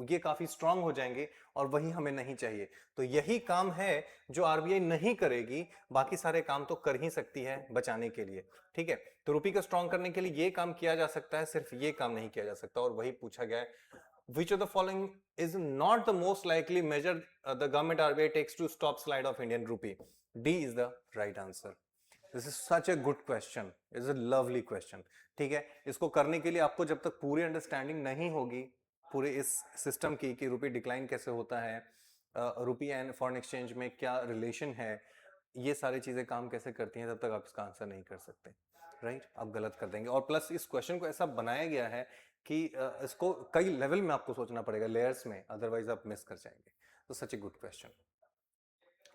ये काफी स्ट्रांग हो जाएंगे, और वही हमें नहीं चाहिए। तो यही काम है जो आरबीआई नहीं करेगी, बाकी सारे काम तो कर ही सकती है बचाने के लिए। ठीक है, तो रुपये को स्ट्रांग करने के लिए ये काम किया जा सकता है, सिर्फ ये काम नहीं किया जा सकता, और वही पूछा गया है। Which of the following is not the most likely measure the government RBI takes to stop slide of Indian rupee? D is the right answer. This is such a good question. It's a lovely question. ठीक है, इसको करने के लिए आपको जब तक पूरी अंडरस्टैंडिंग नहीं होगी पूरे इस सिस्टम की कि रुपये डिक्लाइन कैसे होता है, रुपये एंड फॉरेन एक्सचेंज में क्या रिलेशन है, ये सारी चीजें काम कैसे करती हैं, तब तक आप इसका आंसर नहीं कर सकते। राइट, आप गलत कर देंगे। और प्लस इस क्वेश्चन को ऐसा बनाया गया है कि इसको कई लेवल में आपको सोचना पड़ेगा, लेयर्स में, अदरवाइज आप मिस कर जाएंगे। तो सच ए गुड क्वेश्चन।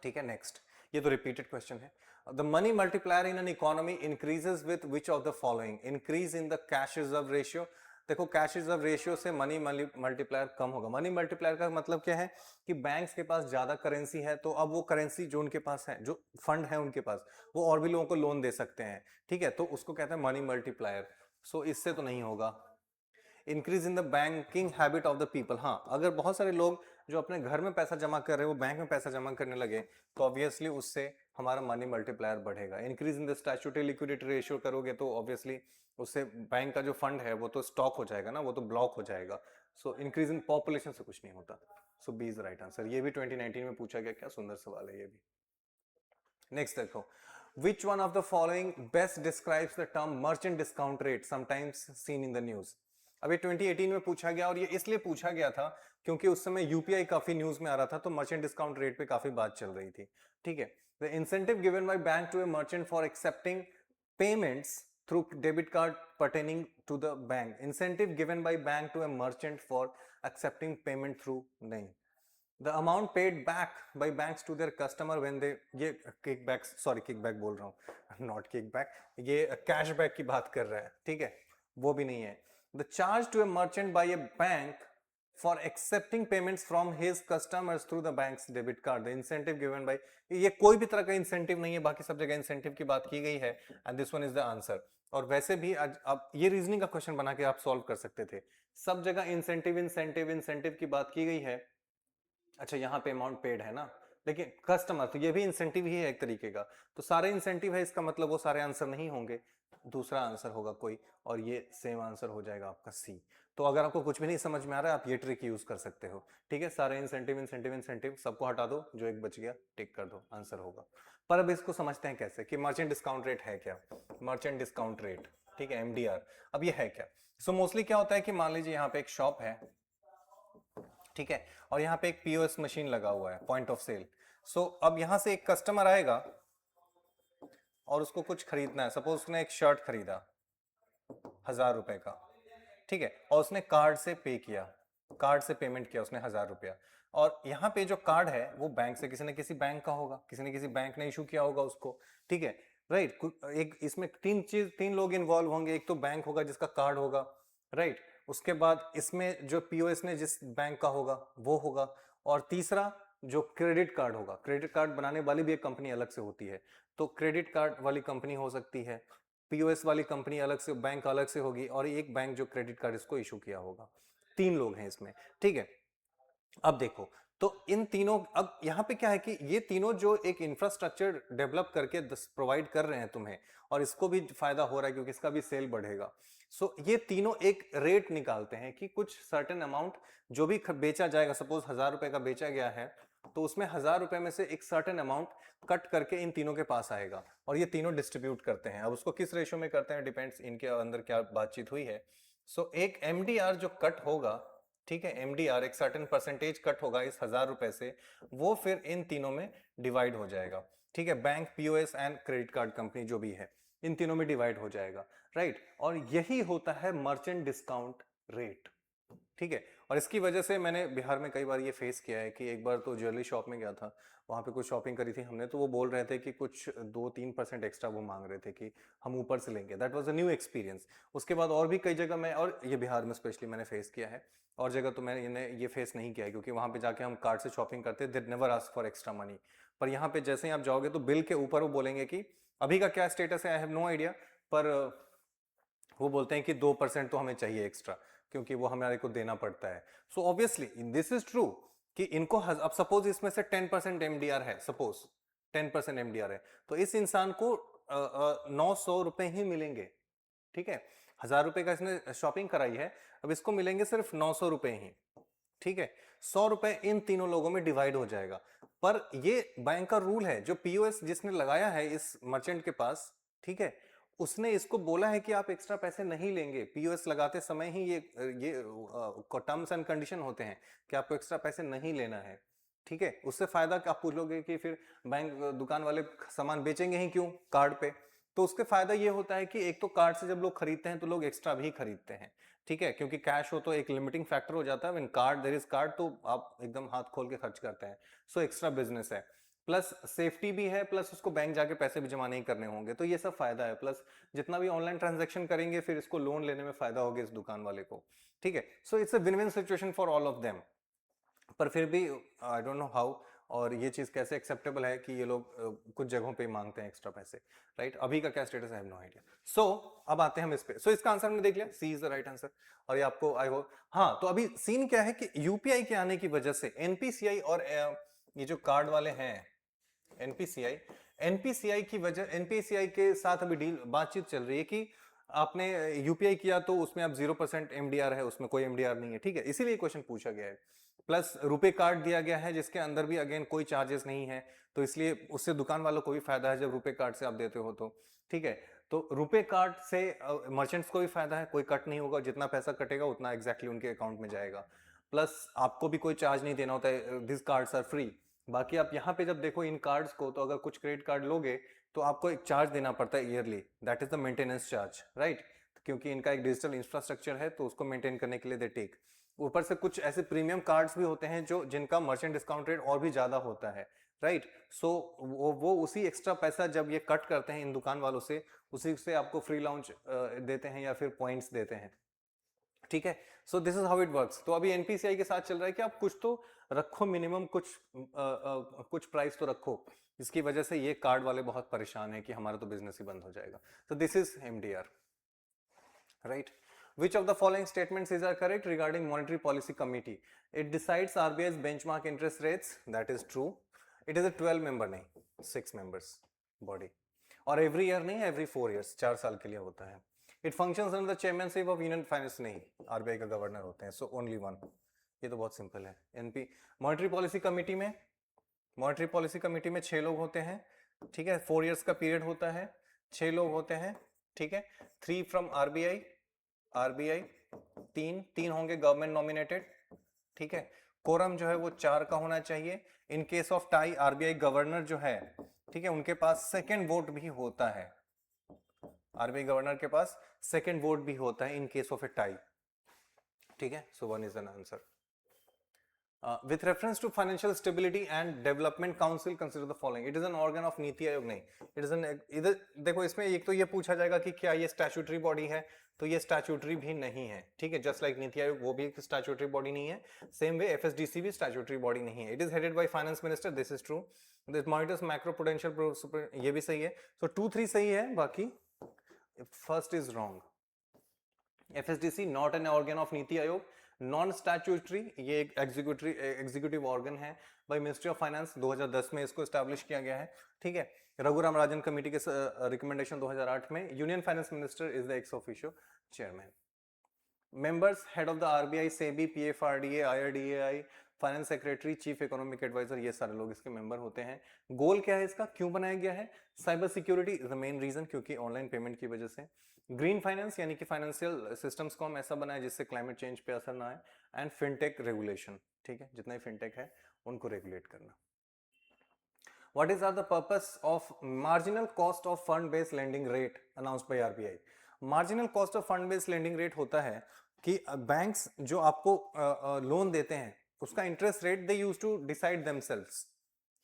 ठीक है, नेक्स्ट, ये तो रिपीटेड क्वेश्चन है। The money multiplier in an economy increases with which of the following? Increase in the cash reserve ratio. देखो, कैश रिजर्व रेशियो से मनी मल्टीप्लायर कम होगा। मनी मल्टीप्लायर का मतलब क्या है कि बैंक्स के पास ज्यादा करेंसी है, तो अब वो करेंसी जो उनके पास है, जो फंड है उनके पास, वो और भी लोगों को लोन दे सकते हैं। ठीक है, तो उसको कहते हैं मनी मल्टीप्लायर। सो इससे तो नहीं होगा। Increase in the banking habit of the people, हाँ, अगर बहुत सारे लोग जो अपने घर में पैसा जमा कर रहे हैं वो बैंक में पैसा जमा करने लगे, तो ऑब्वियसली उससे हमारा मनी मल्टीप्लायर बढ़ेगा। Increase in the statutory liquidity ratio करोगे तो ऑब्वियसली उससे बैंक का जो फंड है वो तो स्टॉक हो जाएगा ना, वो तो ब्लॉक हो जाएगा। सो इंक्रीज इन पॉपुलेशन से कुछ नहीं होता। सो बी इज राइट आंसर। ये भी 2019 में पूछा गया, क्या सुंदर सवाल है ये भी। नेक्स्ट देखो, which one of the following best describes the term merchant discount rate sometimes seen in the news? अभी 2018 में पूछा गया, और ये इसलिए पूछा गया था क्योंकि उस समय यूपीआई काफी न्यूज में आ रहा था, तो मर्चेंट डिस्काउंट रेट पे काफी बात चल रही थी। ठीक है, the incentive given by bank to a merchant for accepting payments through debit card pertaining to the bank. Incentive given by bank to a merchant for accepting payment through, नहीं, the amount paid back by banks to their customer when they, ये kickback, sorry kickback बोल रहा हूँ, not kickback, ये cashback की बात कर रहा है। ठीक है, वो भी नहीं है। the charge to a merchant by a bank for accepting payments from his customers through the bank's debit card, the incentive given by, ये कोई भी तरह का इंसेंटिव नहीं है, बाकी सब जगह इंसेंटिव की बात की गई है, and this one is the answer. और वैसे भी आज अब ये रीजनिंग का क्वेश्चन बना के आप सॉल्व कर सकते थे, सब जगह इंसेंटिव इंसेंटिव इंसेंटिव की बात की गई है। अच्छा, यहाँ पे अमाउंट पेड है ना, लेकिन कस्टमर, तो ये भी इंसेंटिव ही है एक तरीके का, तो सारे इंसेंटिव है, इसका मतलब वो सारे आंसर नहीं होंगे, दूसरा आंसर होगा कोई, और ये सेम आंसर हो जाएगा आपका सी। तो अगर आपको कुछ भी नहीं समझ में आ रहा है, आप ये ट्रिक यूज कर सकते हो। ठीक है, सारे इंसेंटिव इंसेंटिव इंसेंटिव सबको हटा दो, जो एक बच गया टिक कर दो, आंसर होगा। पर अब इसको समझते हैं कैसे कि मर्चेंट डिस्काउंट रेट है क्या, मर्चेंट डिस्काउंट रेट। ठीक है, एमडीआर, अब ये है क्या। सो मोस्टली क्या होता है कि मान लीजिए यहाँ पे एक शॉप है, ठीक है, और यहाँ पे एक पीओएस मशीन लगा हुआ है, पॉइंट ऑफ सेल। सो अब यहाँ से एक कस्टमर आएगा और उसको कुछ खरीदना है, सपोज उसने एक शर्ट खरीदा 1000 रुपए का, ठीक है, और उसने कार्ड से पे किया, कार्ड से पेमेंट किया उसने 1000 रुपया, और यहाँ पे जो कार्ड है वो बैंक से, किसी न किसी बैंक का होगा, किसी न किसी बैंक ने इशू किया होगा उसको। ठीक है, राइट, एक इसमें तीन लोग इन्वॉल्व होंगे, एक तो बैंक होगा जिसका कार्ड होगा, राइट, उसके बाद इसमें जो पीओएस ने जिस बैंक का होगा वो होगा, और तीसरा जो क्रेडिट कार्ड होगा, क्रेडिट कार्ड बनाने वाली भी एक कंपनी अलग से होती है, तो क्रेडिट कार्ड वाली कंपनी हो सकती है, पीओएस वाली कंपनी अलग से, बैंक अलग से होगी, और एक बैंक जो क्रेडिट कार्ड इसको इशू किया होगा। 3 लोग हैं इसमें। ठीक है, अब देखो, तो इन तीनों, अब यहाँ पे क्या है कि ये तीनों जो एक इंफ्रास्ट्रक्चर डेवलप करके प्रोवाइड कर रहे हैं तुम्हें, और इसको भी फायदा हो रहा है क्योंकि इसका भी सेल बढ़ेगा। सो ये तीनों एक रेट निकालते हैं कि कुछ सर्टेन अमाउंट जो भी बेचा जाएगा, सपोज 1000 रुपए का बेचा गया है, तो उसमें 1000 रुपए में से एक सर्टेन अमाउंट कट करके इन तीनों के पास आएगा, और ये तीनों डिस्ट्रीब्यूट करते हैं। अब उसको किस रेशियो में करते हैं, डिपेंड्स इनके अंदर क्या बातचीत हुई है। सो एक एमडीआर जो कट होगा, ठीक है, एमडीआर एक सर्टेन परसेंटेज कट होगा इस 1000 रुपए से, वो फिर इन तीनों में डिवाइड हो जाएगा। ठीक है, bank, POS and credit card company जो भी है, इन तीनों में डिवाइड हो जाएगा, राइट। और यही होता है मर्चेंट डिस्काउंट रेट, ठीक है। और इसकी वजह से मैंने बिहार में कई बार ये फेस किया है कि एक बार तो ज्वेलरी शॉप में गया था, वहाँ पे कुछ शॉपिंग करी थी हमने, तो वो बोल रहे थे कि कुछ 2-3% एक्स्ट्रा वो मांग रहे थे कि हम ऊपर से लेंगे। That was a new experience. उसके बाद और भी कई जगह मैं, और ये बिहार में स्पेशली मैंने फेस किया है, और जगह तो मैंने ये फेस नहीं किया है क्योंकि वहाँ पे जाके हम कार्ड से शॉपिंग करते, they never ask for extra money. पर यहाँ पे जैसे ही आप जाओगे तो बिल के ऊपर वो बोलेंगे कि अभी का क्या स्टेटस है, आई हैव नो आइडिया, पर वो बोलते हैं कि 2% तो हमें चाहिए एक्स्ट्रा, क्योंकि वो हमारे को देना पड़ता है। So obviously this is true कि इनको अब सपोज इसमें से 10% एमडीआर है, सपोज 10% एमडीआर है, तो इस इंसान को 900 रुपए ही मिलेंगे, ठीक है। 1000 रुपए का इसने शॉपिंग कराई है, अब इसको मिलेंगे सिर्फ 900 रुपए ही, ठीक है। 100 रुपए इन तीनों लोगों में डिवाइड हो जाएगा। पर ये बैंक का रूल है, जो पीओएस जिसने लगाया है इस मर्चेंट के पास, ठीक है, उसने इसको बोला है कि आप एक्स्ट्रा पैसे नहीं लेंगे। पीओएस लगाते समय ही ये टर्म्स एंड कंडीशन होते हैं कि आपको एक्स्ट्रा पैसे नहीं लेना है, ठीक है। उससे फायदा क्या, आप पूछोगे कि फिर बैंक दुकान वाले सामान बेचेंगे ही क्यों कार्ड पे, तो उसके फायदा ये होता है कि एक तो कार्ड से जब लोग खरीदते हैं तो लोग एक्स्ट्रा भी खरीदते हैं, ठीक है, क्योंकि कैश हो तो एक लिमिटिंग फैक्टर हो जाता है। When card there is card तो आप एकदम हाथ खोल के खर्च करते हैं। सो एक्स्ट्रा बिजनेस है, प्लस सेफ्टी भी है, प्लस उसको बैंक जाके पैसे भी जमा नहीं करने होंगे, तो ये सब फायदा है। प्लस जितना भी ऑनलाइन ट्रांजैक्शन करेंगे फिर इसको लोन लेने में फायदा होगा इस दुकान वाले को, ठीक है। So it's a win win situation for all of them. पर फिर भी आई डोंट नो हाउ, और ये चीज कैसे एक्सेप्टेबल है कि ये लोग कुछ जगहों पे मांगते हैं एक्स्ट्रा पैसे, राइट। अभी का क्या स्टेटस है, आई हैव नो आइडिया। सो अब आते हैं हम इस पे। सो इसका आंसर हमने देख लिया, सी इज द राइट आंसर। और ये आपको आई होप, हाँ, तो अभी सीन क्या है कि यूपीआई के आने की वजह से एनपीसीआई और ये जो कार्ड वाले हैं एनपीसीआई, एनपीसीआई की वजह, एनपीसीआई के साथ अभी डील बातचीत चल रही है कि आपने यूपीआई किया तो उसमें अब 0% एमडीआर है, उसमें कोई एमडीआर नहीं है, ठीक है, इसीलिए क्वेश्चन पूछा गया है। प्लस रुपए कार्ड दिया गया है जिसके अंदर भी अगेन कोई चार्जेस नहीं है, तो इसलिए उससे दुकान वालों को भी फायदा है जब रुपए कार्ड से आप देते हो तो, ठीक है। तो रुपए कार्ड से मर्चेंट्स को भी फायदा है, कोई कट नहीं होगा, जितना पैसा कटेगा उतना एग्जैक्टली उनके अकाउंट में जाएगा। प्लस आपको भी कोई चार्ज नहीं देना होता है, दिस कार्ड्स आर फ्री। बाकी आप यहाँ पे जब देखो इन कार्ड्स को, तो अगर कुछ क्रेडिट कार्ड लोगे तो आपको एक चार्ज देना पड़ता है yearly, that is the maintenance charge, right. क्योंकि इनका एक डिजिटल इंफ्रास्ट्रक्चर है तो उसको मेंटेन करने के लिए दे टेक। ऊपर से कुछ ऐसे प्रीमियम कार्ड्स भी होते हैं जो जिनका मर्चेंट डिस्काउंट रेट और भी ज्यादा होता है, राइट। सो वो उसी एक्स्ट्रा पैसा जब ये कट करते हैं इन दुकान वालों से, उसी से आपको फ्री लॉन्च देते हैं या फिर पॉइंट्स देते हैं, ठीक है। So this is how it works. तो अभी एनपीसीआई के साथ चल रहा है कि आप कुछ तो रखो मिनिमम, कुछ प्राइस तो रखो, इसकी वजह से ये कार्ड वाले बहुत परेशान है कि हमारा तो बिजनेस ही बंद हो जाएगा। तो this is MDR, right? Which of the following statements is are correct regarding monetary policy committee? It decides RBI's benchmark interest rates, that is true. It is a 12 member नहीं, 6 members body, और every year नहीं, every 4 years, 4 साल के लिए होता है। It functions under the chairmanship of Union Finance नहीं, RBI का गवर्नर होते हैं, so only one। ये तो बहुत सिंपल है। एनपी मॉनेटरी पॉलिसी कमेटी में, मॉनेटरी पॉलिसी कमेटी में 6 लोग होते हैं, ठीक है, 4 इयर्स का पीरियड होता है, 6 लोग होते हैं, ठीक है। 3 फ्रॉम आरबीआई, आरबीआई 3 होंगे गवर्नमेंट नॉमिनेटेड, ठीक है। कोरम जो है वो 4 का होना चाहिए। In case of tie RBI governor जो है, ठीक है, उनके पास सेकंड वोट भी होता है, आरबीआई गवर्नर के पास सेकंड वोट भी होता है in case of A tie, ठीक है। सो 1 is an answer. With reference to financial stability and development council consider the following, it is an organ of NITI Aayog नहीं, it is an, इधर देखो इसमें एक तो ये पूछा जाएगा कि क्या ये स्टैट्यूटरी बॉडी है, तो ये स्टैट्यूटरी भी नहीं है, ठीक है। जस्ट लाइक नीति आयोग वो भी एक स्टैट्यूटरी बॉडी नहीं है, सेम वे एफएसडीसी भी स्टैट्यूटरी बॉडी नहीं है। It is headed by finance minister, this is true. This monitors macro prudential, ये भी सही है। सो 2-3 सही है, बाकी first is wrong. FSDC not an organ of NITI Aayog, non statutory, ये एक एग्जीक्यूटिव ऑर्गन है बाय मिनिस्ट्री ऑफ फाइनेंस, 2010 में इसको एस्टैब्लिश किया गया है, ठीक है। रघुराम राजन कमेटी के रिकमेंडेशन 2008 में। Union finance minister is the ex officio chairman. Members head of the RBI, SEBI, PFRDA, IRDAI, finance secretary, chief economic adviser, ये सारे लोग इसके मेंबर होते हैं। गोल क्या है इसका, क्यों बनाया गया है? Cyber security is the main reason, क्योंकि ऑनलाइन पेमेंट की वजह से। ग्रीन फाइनेंस यानी कि फाइनेंशियल सिस्टम्स को हम ऐसा बनाए जिससे क्लाइमेट चेंज पे असर ना आए। एंड फिनटेक रेगुलेशन, ठीक है, जितना ही फिनटेक है उनको रेगुलेट करना। What is are the purpose of marginal cost of fund based lending rate announced by RBI? Marginal cost of fund based lending rate होता है कि बैंक्स जो आपको लोन देते हैं उसका interest rate they use to decide themselves,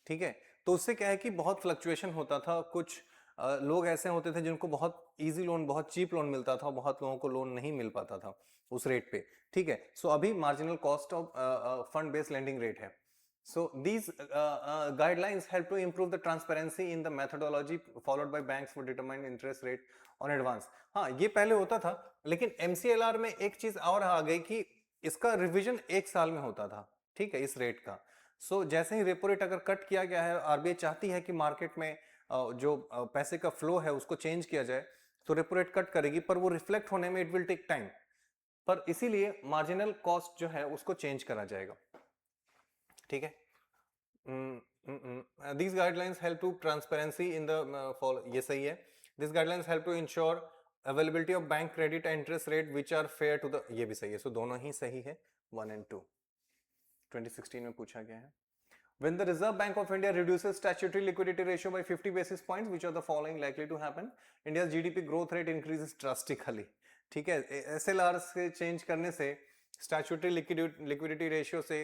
ठीक है। तो उससे क्या है कि बहुत फ्लक्चुएशन होता था, कुछ लोग ऐसे होते थे जिनको बहुत इजी लोन, बहुत चीप लोन मिलता था, बहुत लोगों को लोन नहीं मिल पाता था उस रेट पे, ठीक है। सो अभी marginal cost of fund based lending rate है। So these guidelines help to improve the transparency in the methodology followed by banks for determining interest rate on advance. हाँ, ये पहले होता था, लेकिन MCLR में एक चीज और आ गई कि इसका रिवीजन 1 साल में होता था, ठीक है, इस रेट का। सो जैसे ही रेपो रेट अगर कट किया गया है, आरबीआई चाहती है कि मार्केट में जो पैसे का फ्लो है उसको चेंज किया जाए, तो रेपो रेट कट करेगी, पर वो रिफ्लेक्ट होने में इट विल टेक टाइम, पर इसीलिए मार्जिनल कॉस्ट जो है उसको चेंज करा जाएगा, ठीक है। These guidelines help to transparency in the ये सही है। These guidelines help to ensure availability of bank credit and interest rate which are fair to the, ये भी सही है। सो दोनों ही सही है, 1 and 2। 2016 में पूछा गया है। When the Reserve Bank of India reduces statutory liquidity ratio by 50 basis points, which are the following likely to happen? India's GDP growth rate increases drastically, ठीक है। SLR से चेंज करने से स्टैट्यूटरी लिक्विडिटी रेशियो से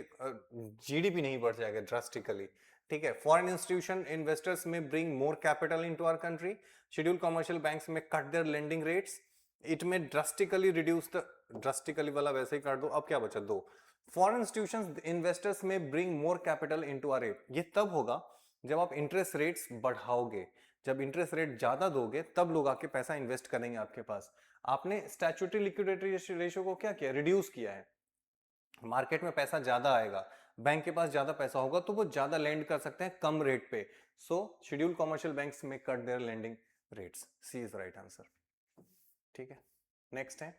GDP नहीं बढ़ जाएगा drastically, ठीक है। Foreign institution investors may bring more capital into our country, scheduled commercial banks में cut their lending rates, it may drastically reduce the, drastically वाला वैसे ही काट दो, अब क्या बचा, दो। Foreign institutions investors may bring more capital into our rate, ये तब होगा जब आप इंटरेस्ट रेट्स बढ़ाओगे, जब इंटरेस्ट रेट ज्यादा दोगे तब लोग आके पैसा इन्वेस्ट करेंगे आपके पास। आपने स्टैट्यूटरी लिक्विडिटी रेशियो को क्या किया, रिड्यूस किया है, मार्केट में पैसा ज्यादा आएगा, बैंक के पास ज्यादा पैसा होगा तो वो ज्यादा लेंड कर सकते हैं कम रेट पे। सो शेड्यूल कमर्शियल बैंक्स में cut their lending rates, C is right answer, ठीक है। नेक्स्ट है,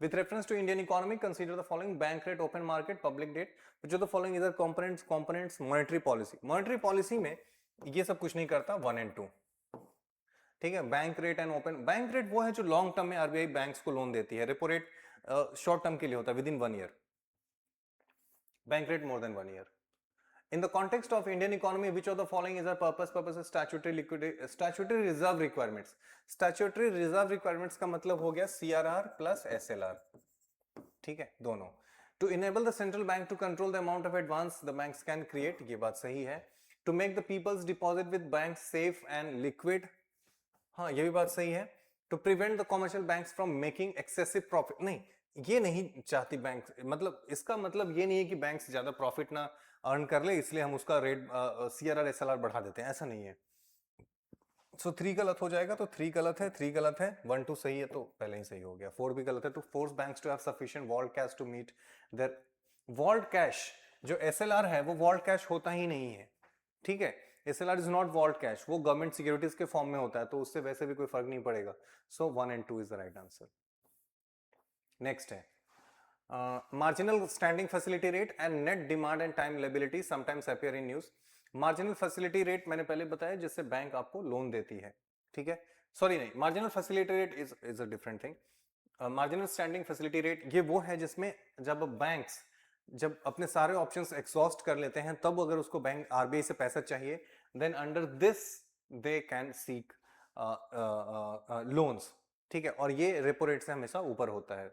with reference to Indian economy consider the following: bank rate, open market, public debt, which of the following is the components monetary policy में ये सब कुछ नहीं करता, 1 and 2, ठीक है। Bank rate and open, bank rate वो है जो लॉन्ग टर्म में आरबीआई बैंक्स को लोन देती है, रेपो रेट शॉर्ट टर्म के लिए होता है, with in 1 year, bank rate more than 1 year. In the context of Indian economy, which of the following is a purpose is statutory liquidity, statutory reserve requirements? Statutory reserve requirements का मतलब हो गया CRR plus SLR, ठीक है, दोनों। To enable the central bank to control the amount of advance the banks can create, ये बात सही है। To make the people's deposit with banks safe and liquid, हाँ ये भी बात सही है। To prevent the commercial banks from making excessive profit, नहीं ये नहीं चाहती बैंक, मतलब इसका मतलब ये नहीं है कि बैंक्स ज्यादा प्रॉफिट ना अर्न कर ले इसलिए हम उसका रेट सीआरआर एसएलआर बढ़ा देते हैं, ऐसा नहीं है। सो 3 गलत हो जाएगा, तो 3 गलत है, 3 गलत है, 1 2 सही है, तो पहले ही सही हो गया। 4 भी गलत है, to force banks to have sufficient vault cash to meet their, vault cash जो एसएलआर है वो वॉल्ट कैश होता ही नहीं है, ठीक है। SLR is not vault cash, वो गवर्नमेंट सिक्योरिटीज के फॉर्म में होता है, तो उससे वैसे भी कोई फर्क नहीं पड़ेगा। सो 1 and 2 is the right answer. Next है, marginal standing facility rate and net demand and time liability sometimes appear in news. Marginal facility rate मैंने पहले बताया जिससे बैंक आपको लोन देती है, ठीक है। सॉरी नहीं, marginal facility rate is a different thing. Marginal standing facility rate ये वो है जिसमें जब बैंक्स जब अपने सारे ऑप्शंस एग्जॉस्ट कर लेते हैं तब अगर उसको बैंक आरबीआई से पैसा चाहिए, then under this they can seek loans, ठीक है। और ये रेपो रेट से हमेशा ऊपर होता है,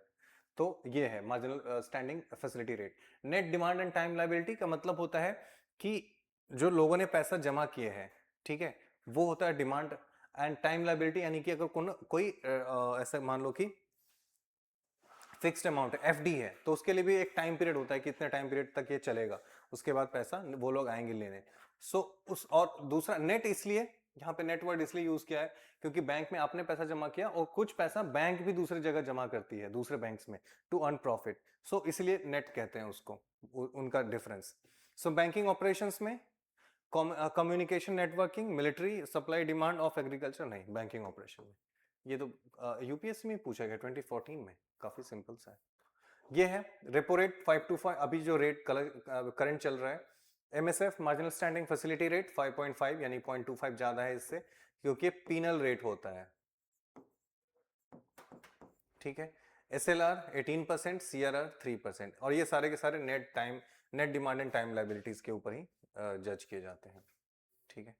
तो ये है marginal standing facility rate. Net demand and time liability का मतलब होता है कि जो लोगों ने पैसा जमा किए हैं, ठीक है, वो होता है डिमांड, एंड टाइम लायबिलिटी यानी कि अगर कोई ऐसा मान लो कि फिक्स्ड अमाउंट है, एफडी है, तो उसके लिए भी एक टाइम पीरियड होता है कि इतने टाइम पीरियड तक ये चलेगा, उसके बाद पैसा वो लोग आएंगे लेने। सो उस, और दूसरा नेट, इसलिए यहाँ पे नेट वर्ड इसलिए यूज किया है क्योंकि बैंक में आपने पैसा जमा किया और कुछ पैसा बैंक भी दूसरी जगह जमा करती है, दूसरे बैंक्स में, टू अर्न प्रॉफिट। सो इसलिए नेट कहते हैं उसको, उनका डिफरेंस। सो बैंकिंग ऑपरेशंस में communication, networking, military, supply demand of agriculture नहीं, बैंकिंग ऑपरेशन में। ये तो यूपीएससी में पूछा गया 2014 में, काफी सिंपल सा है। ये है रेपो रेट 525, अभी जो रेट करंट चल रहा है। MSF marginal standing facility rate 5.5 यानी 0.25 ज्यादा है इससे, क्योंकि पीनल रेट होता है, ठीक है। एसएलआर 18%, सीआरआर 3%, और ये सारे के सारे net demand and time liabilities के ऊपर ही जज किए जाते हैं, ठीक है।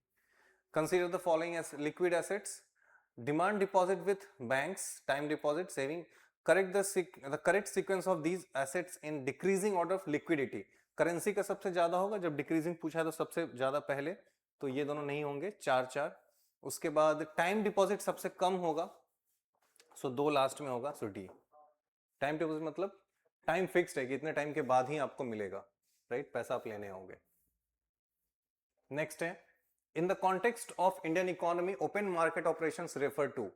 consider the following as liquid assets: demand deposit with banks, time deposit, saving. Correct the correct sequence of these assets in decreasing order of liquidity. Currency का सबसे ज्यादा होगा, जब डिक्रीजिंग पूछा है तो सबसे ज्यादा पहले, तो ये दोनों नहीं होंगे, 4 4। उसके बाद टाइम डिपॉजिट सबसे कम होगा, सो 2 लास्ट में होगा, सो डी। टाइम डिपॉजिट मतलब टाइम फिक्स्ड है कि इतने टाइम के बाद ही आपको मिलेगा, राइट, पैसा आप लेने होंगे। नेक्स्ट है, in the context of Indian economy open market operations refer to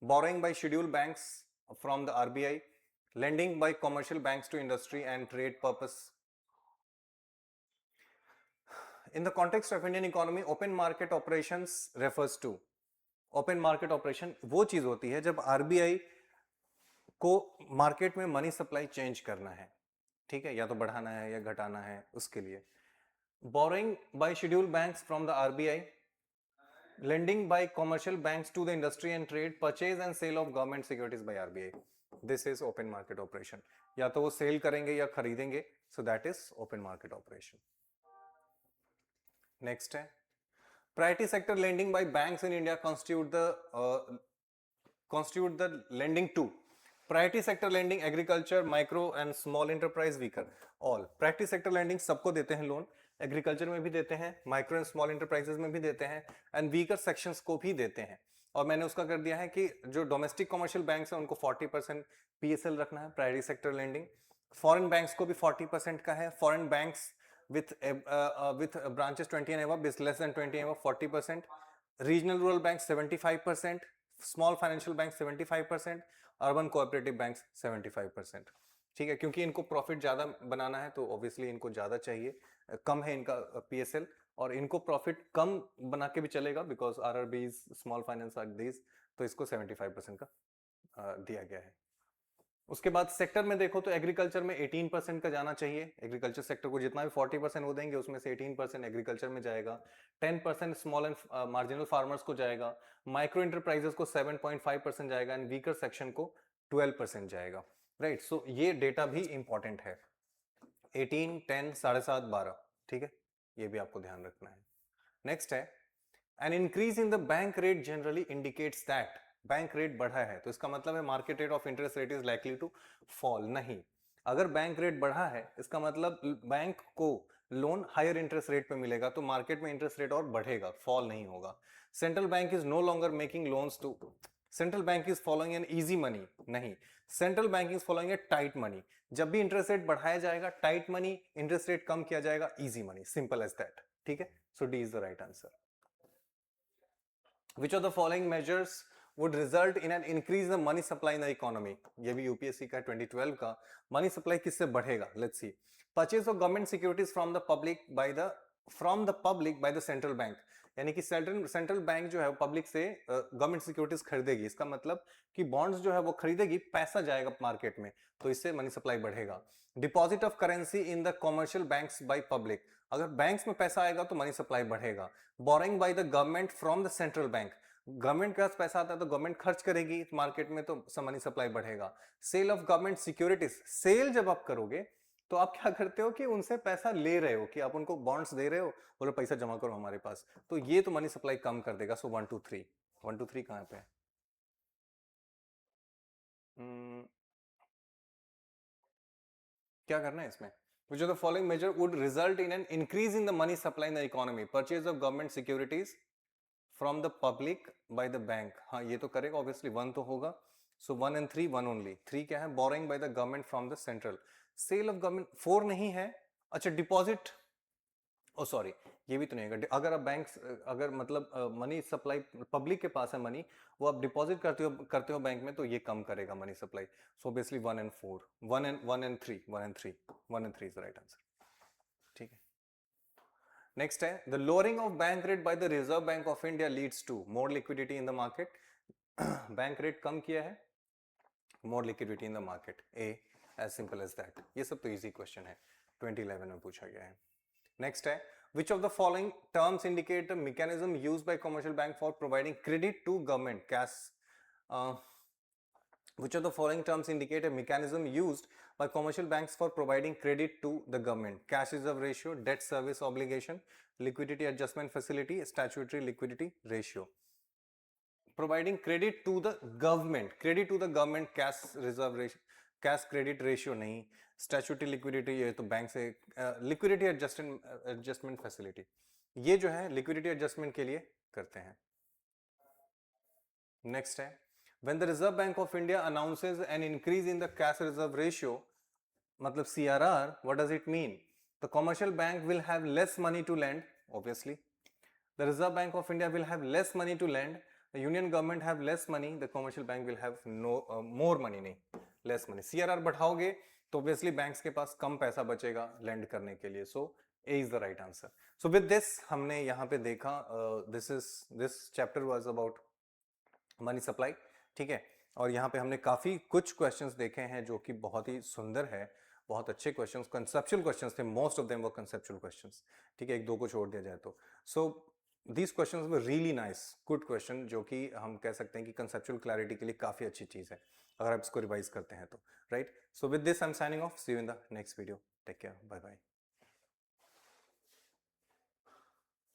borrowing by schedule banks from the RBI, lending by commercial banks to industry and trade purpose. In the context of Indian economy open market operations refers to, open market operation वो चीज होती है जब RBI को market में money supply change करना है, ठीक है, या तो बढ़ाना है या घटाना है, उसके लिए। Borrowing by schedule banks from the RBI, lending by commercial banks to the industry and trade, purchase and sale of government securities by RBI, this is open market operation. या तो वो सेल करेंगे या खरीदेंगे, so that is open market operation. Next है, priority sector lending by banks in India constitute the lending to priority sector lending, agriculture, micro and small enterprise, weaker all। Priority sector lending सबको देते हैं loan, agriculture में भी देते हैं, micro and small enterprises में भी देते हैं, एंड वीकर सेक्शंस को भी देते हैं। और मैंने उसका कर दिया है कि जो डोमेस्टिक कमर्शियल बैंक्स हैं उनको 40% पीएसएल रखना है, priority sector lending. Foreign banks को भी 40% का है, foreign banks with branches 20 and above, less than 20 and above 40%, regional rural banks 75%, small financial banks 75%, urban cooperative banks 75%। ठीक है, क्योंकि इनको प्रॉफिट ज्यादा बनाना है तो ऑब्वियसली इनको ज्यादा चाहिए, कम है इनका पीएसएल, और इनको प्रॉफिट कम बना के भी चलेगा because RRBs, small finance are these, तो इसको 75% का दिया गया है। उसके बाद सेक्टर में देखो तो एग्रीकल्चर में 18% का जाना चाहिए, एग्रीकल्चर सेक्टर को जितना भी 40% वो देंगे उसमें से 18% एग्रीकल्चर में जाएगा, 10% स्मॉल एंड मार्जिनल फार्मर्स को जाएगा, माइक्रो एंटरप्राइजेस को 7.5% जाएगा, एंड वीकर सेक्शन को 12% जाएगा, राइट। सो ये डेटा भी इंपॉर्टेंट है, 18, 10, 7.5, 12, ठीक है, ये भी आपको ध्यान रखना है। नेक्स्ट है, an increase in the bank rate generally indicates that, bank rate बढ़ा है तो इसका मतलब है market rate of interest rate is likely to fall. नहीं, अगर बैंक रेट बढ़ा है इसका मतलब बैंक को लोन हायर इंटरेस्ट रेट पे मिलेगा, तो मार्केट में इंटरेस्ट रेट और बढ़ेगा, फॉल नहीं होगा। Central bank is no longer making loans to, central bank is following an easy money, नहीं, central bank is following a tight money. जब भी इंटरेस्ट रेट बढ़ाया जाएगा टाइट मनी, इंटरेस्ट रेट कम किया जाएगा easy money, simple as that, ठीक है। So D is the right answer. Which of the following measures would result in an increase in the money supply in the economy? ये भी UPSC का 2012 का, money supply किससे बढ़ेगा, let's see. Purchase of government securities from the public by the central bank, यानी कि central bank जो है पब्लिक से गवर्नमेंट सिक्योरिटीज खरीदेगी, इसका मतलब कि बॉन्ड्स जो है वो खरीदेगी, पैसा जाएगा मार्केट में, तो इससे मनी सप्लाई बढ़ेगा। Deposit of currency in the commercial banks by public, अगर बैंक्स में पैसा आएगा तो मनी सप्लाई बढ़ेगा। Borrowing by the government from the central bank, government के पास पैसा आता है तो गवर्नमेंट खर्च करेगी मार्केट में, तो मनी सप्लाई बढ़ेगा। Sale of government securities, sale जब आप करोगे तो आप क्या करते हो कि उनसे पैसा ले रहे हो, कि आप उनको बॉन्ड्स दे रहे हो, बोलो पैसा जमा करो हमारे पास, तो ये तो मनी सप्लाई कम कर देगा। सो 1 2 3, 1 2 3 कहां पे है? क्या करना है इसमें? Which of the following measure would result in an increase in the money supply in the economy? Purchase of government securities from the public by the bank, हाँ ये तो करेगा ऑब्वियसली, 1 तो होगा। सो 1 and 3, 1 ओनली। 3 क्या है? Borrowing by the government from the central, sale of government 4 नहीं है। अच्छा डिपॉजिट, ओ सॉरी ये भी तो नहीं है। अगर आप बैंक, अगर मतलब मनी सप्लाई पब्लिक के पास है मनी, वो आप डिपॉजिट करते हो बैंक में, तो ये कम करेगा money supply. So obviously 1 and 4, 1 and 3, 1 and 3, 1 and 3 is the right answer, ठीक है। नेक्स्ट है, the lowering of bank rate by the Reserve Bank of India leads to more liquidity in the market. Bank rate कम किया है, more liquidity in the market, uh, as simple as that. ये सब तो easy question है, 2011 में पूछा गया है। नेक्स्ट है, which of the following terms indicate the mechanism used by commercial bank for providing credit to government? Cash Which of the following terms indicate a mechanism used by commercial banks for providing credit to the government? Cash reserve ratio, debt service obligation, liquidity adjustment facility, statutory liquidity ratio. Providing credit to the government, cash reserve ratio, cash credit ratio नहीं, statutory liquidity ये तो bank से, liquidity adjustment facility ये जो है liquidity adjustment के लिए करते हैं. नेक्स्ट है when the Reserve Bank of India announces an increase in the cash reserve ratio, मतलब CRR, what does it mean? The commercial bank will have less money to lend, obviously. The Reserve Bank of India will have less money to lend. The Union government have less money. The commercial bank will have more money, नहीं, less money. CRR बढ़ाओगे तो obviously banks के पास कम पैसा बचेगा lend करने के लिए. So A is the right answer. So with this हमने यहाँ पे देखा, this chapter was about money supply. ठीक है, और यहाँ पे हमने काफी कुछ क्वेश्चंस देखे हैं जो कि बहुत ही सुंदर है, बहुत अच्छे क्वेश्चंस, कंसेप्चुअल क्वेश्चंस थे, most of them were conceptual questions. ठीक है, एक दो को छोड़ दिया जाए तो. So these questions were really nice, good question, जो कि हम कह सकते हैं कि कंसेप्चुअल क्लैरिटी के लिए काफी अच्छी चीज है अगर आप इसको रिवाइज करते हैं तो. Right, so with this I am signing off, see you in the next video, take care, bye bye.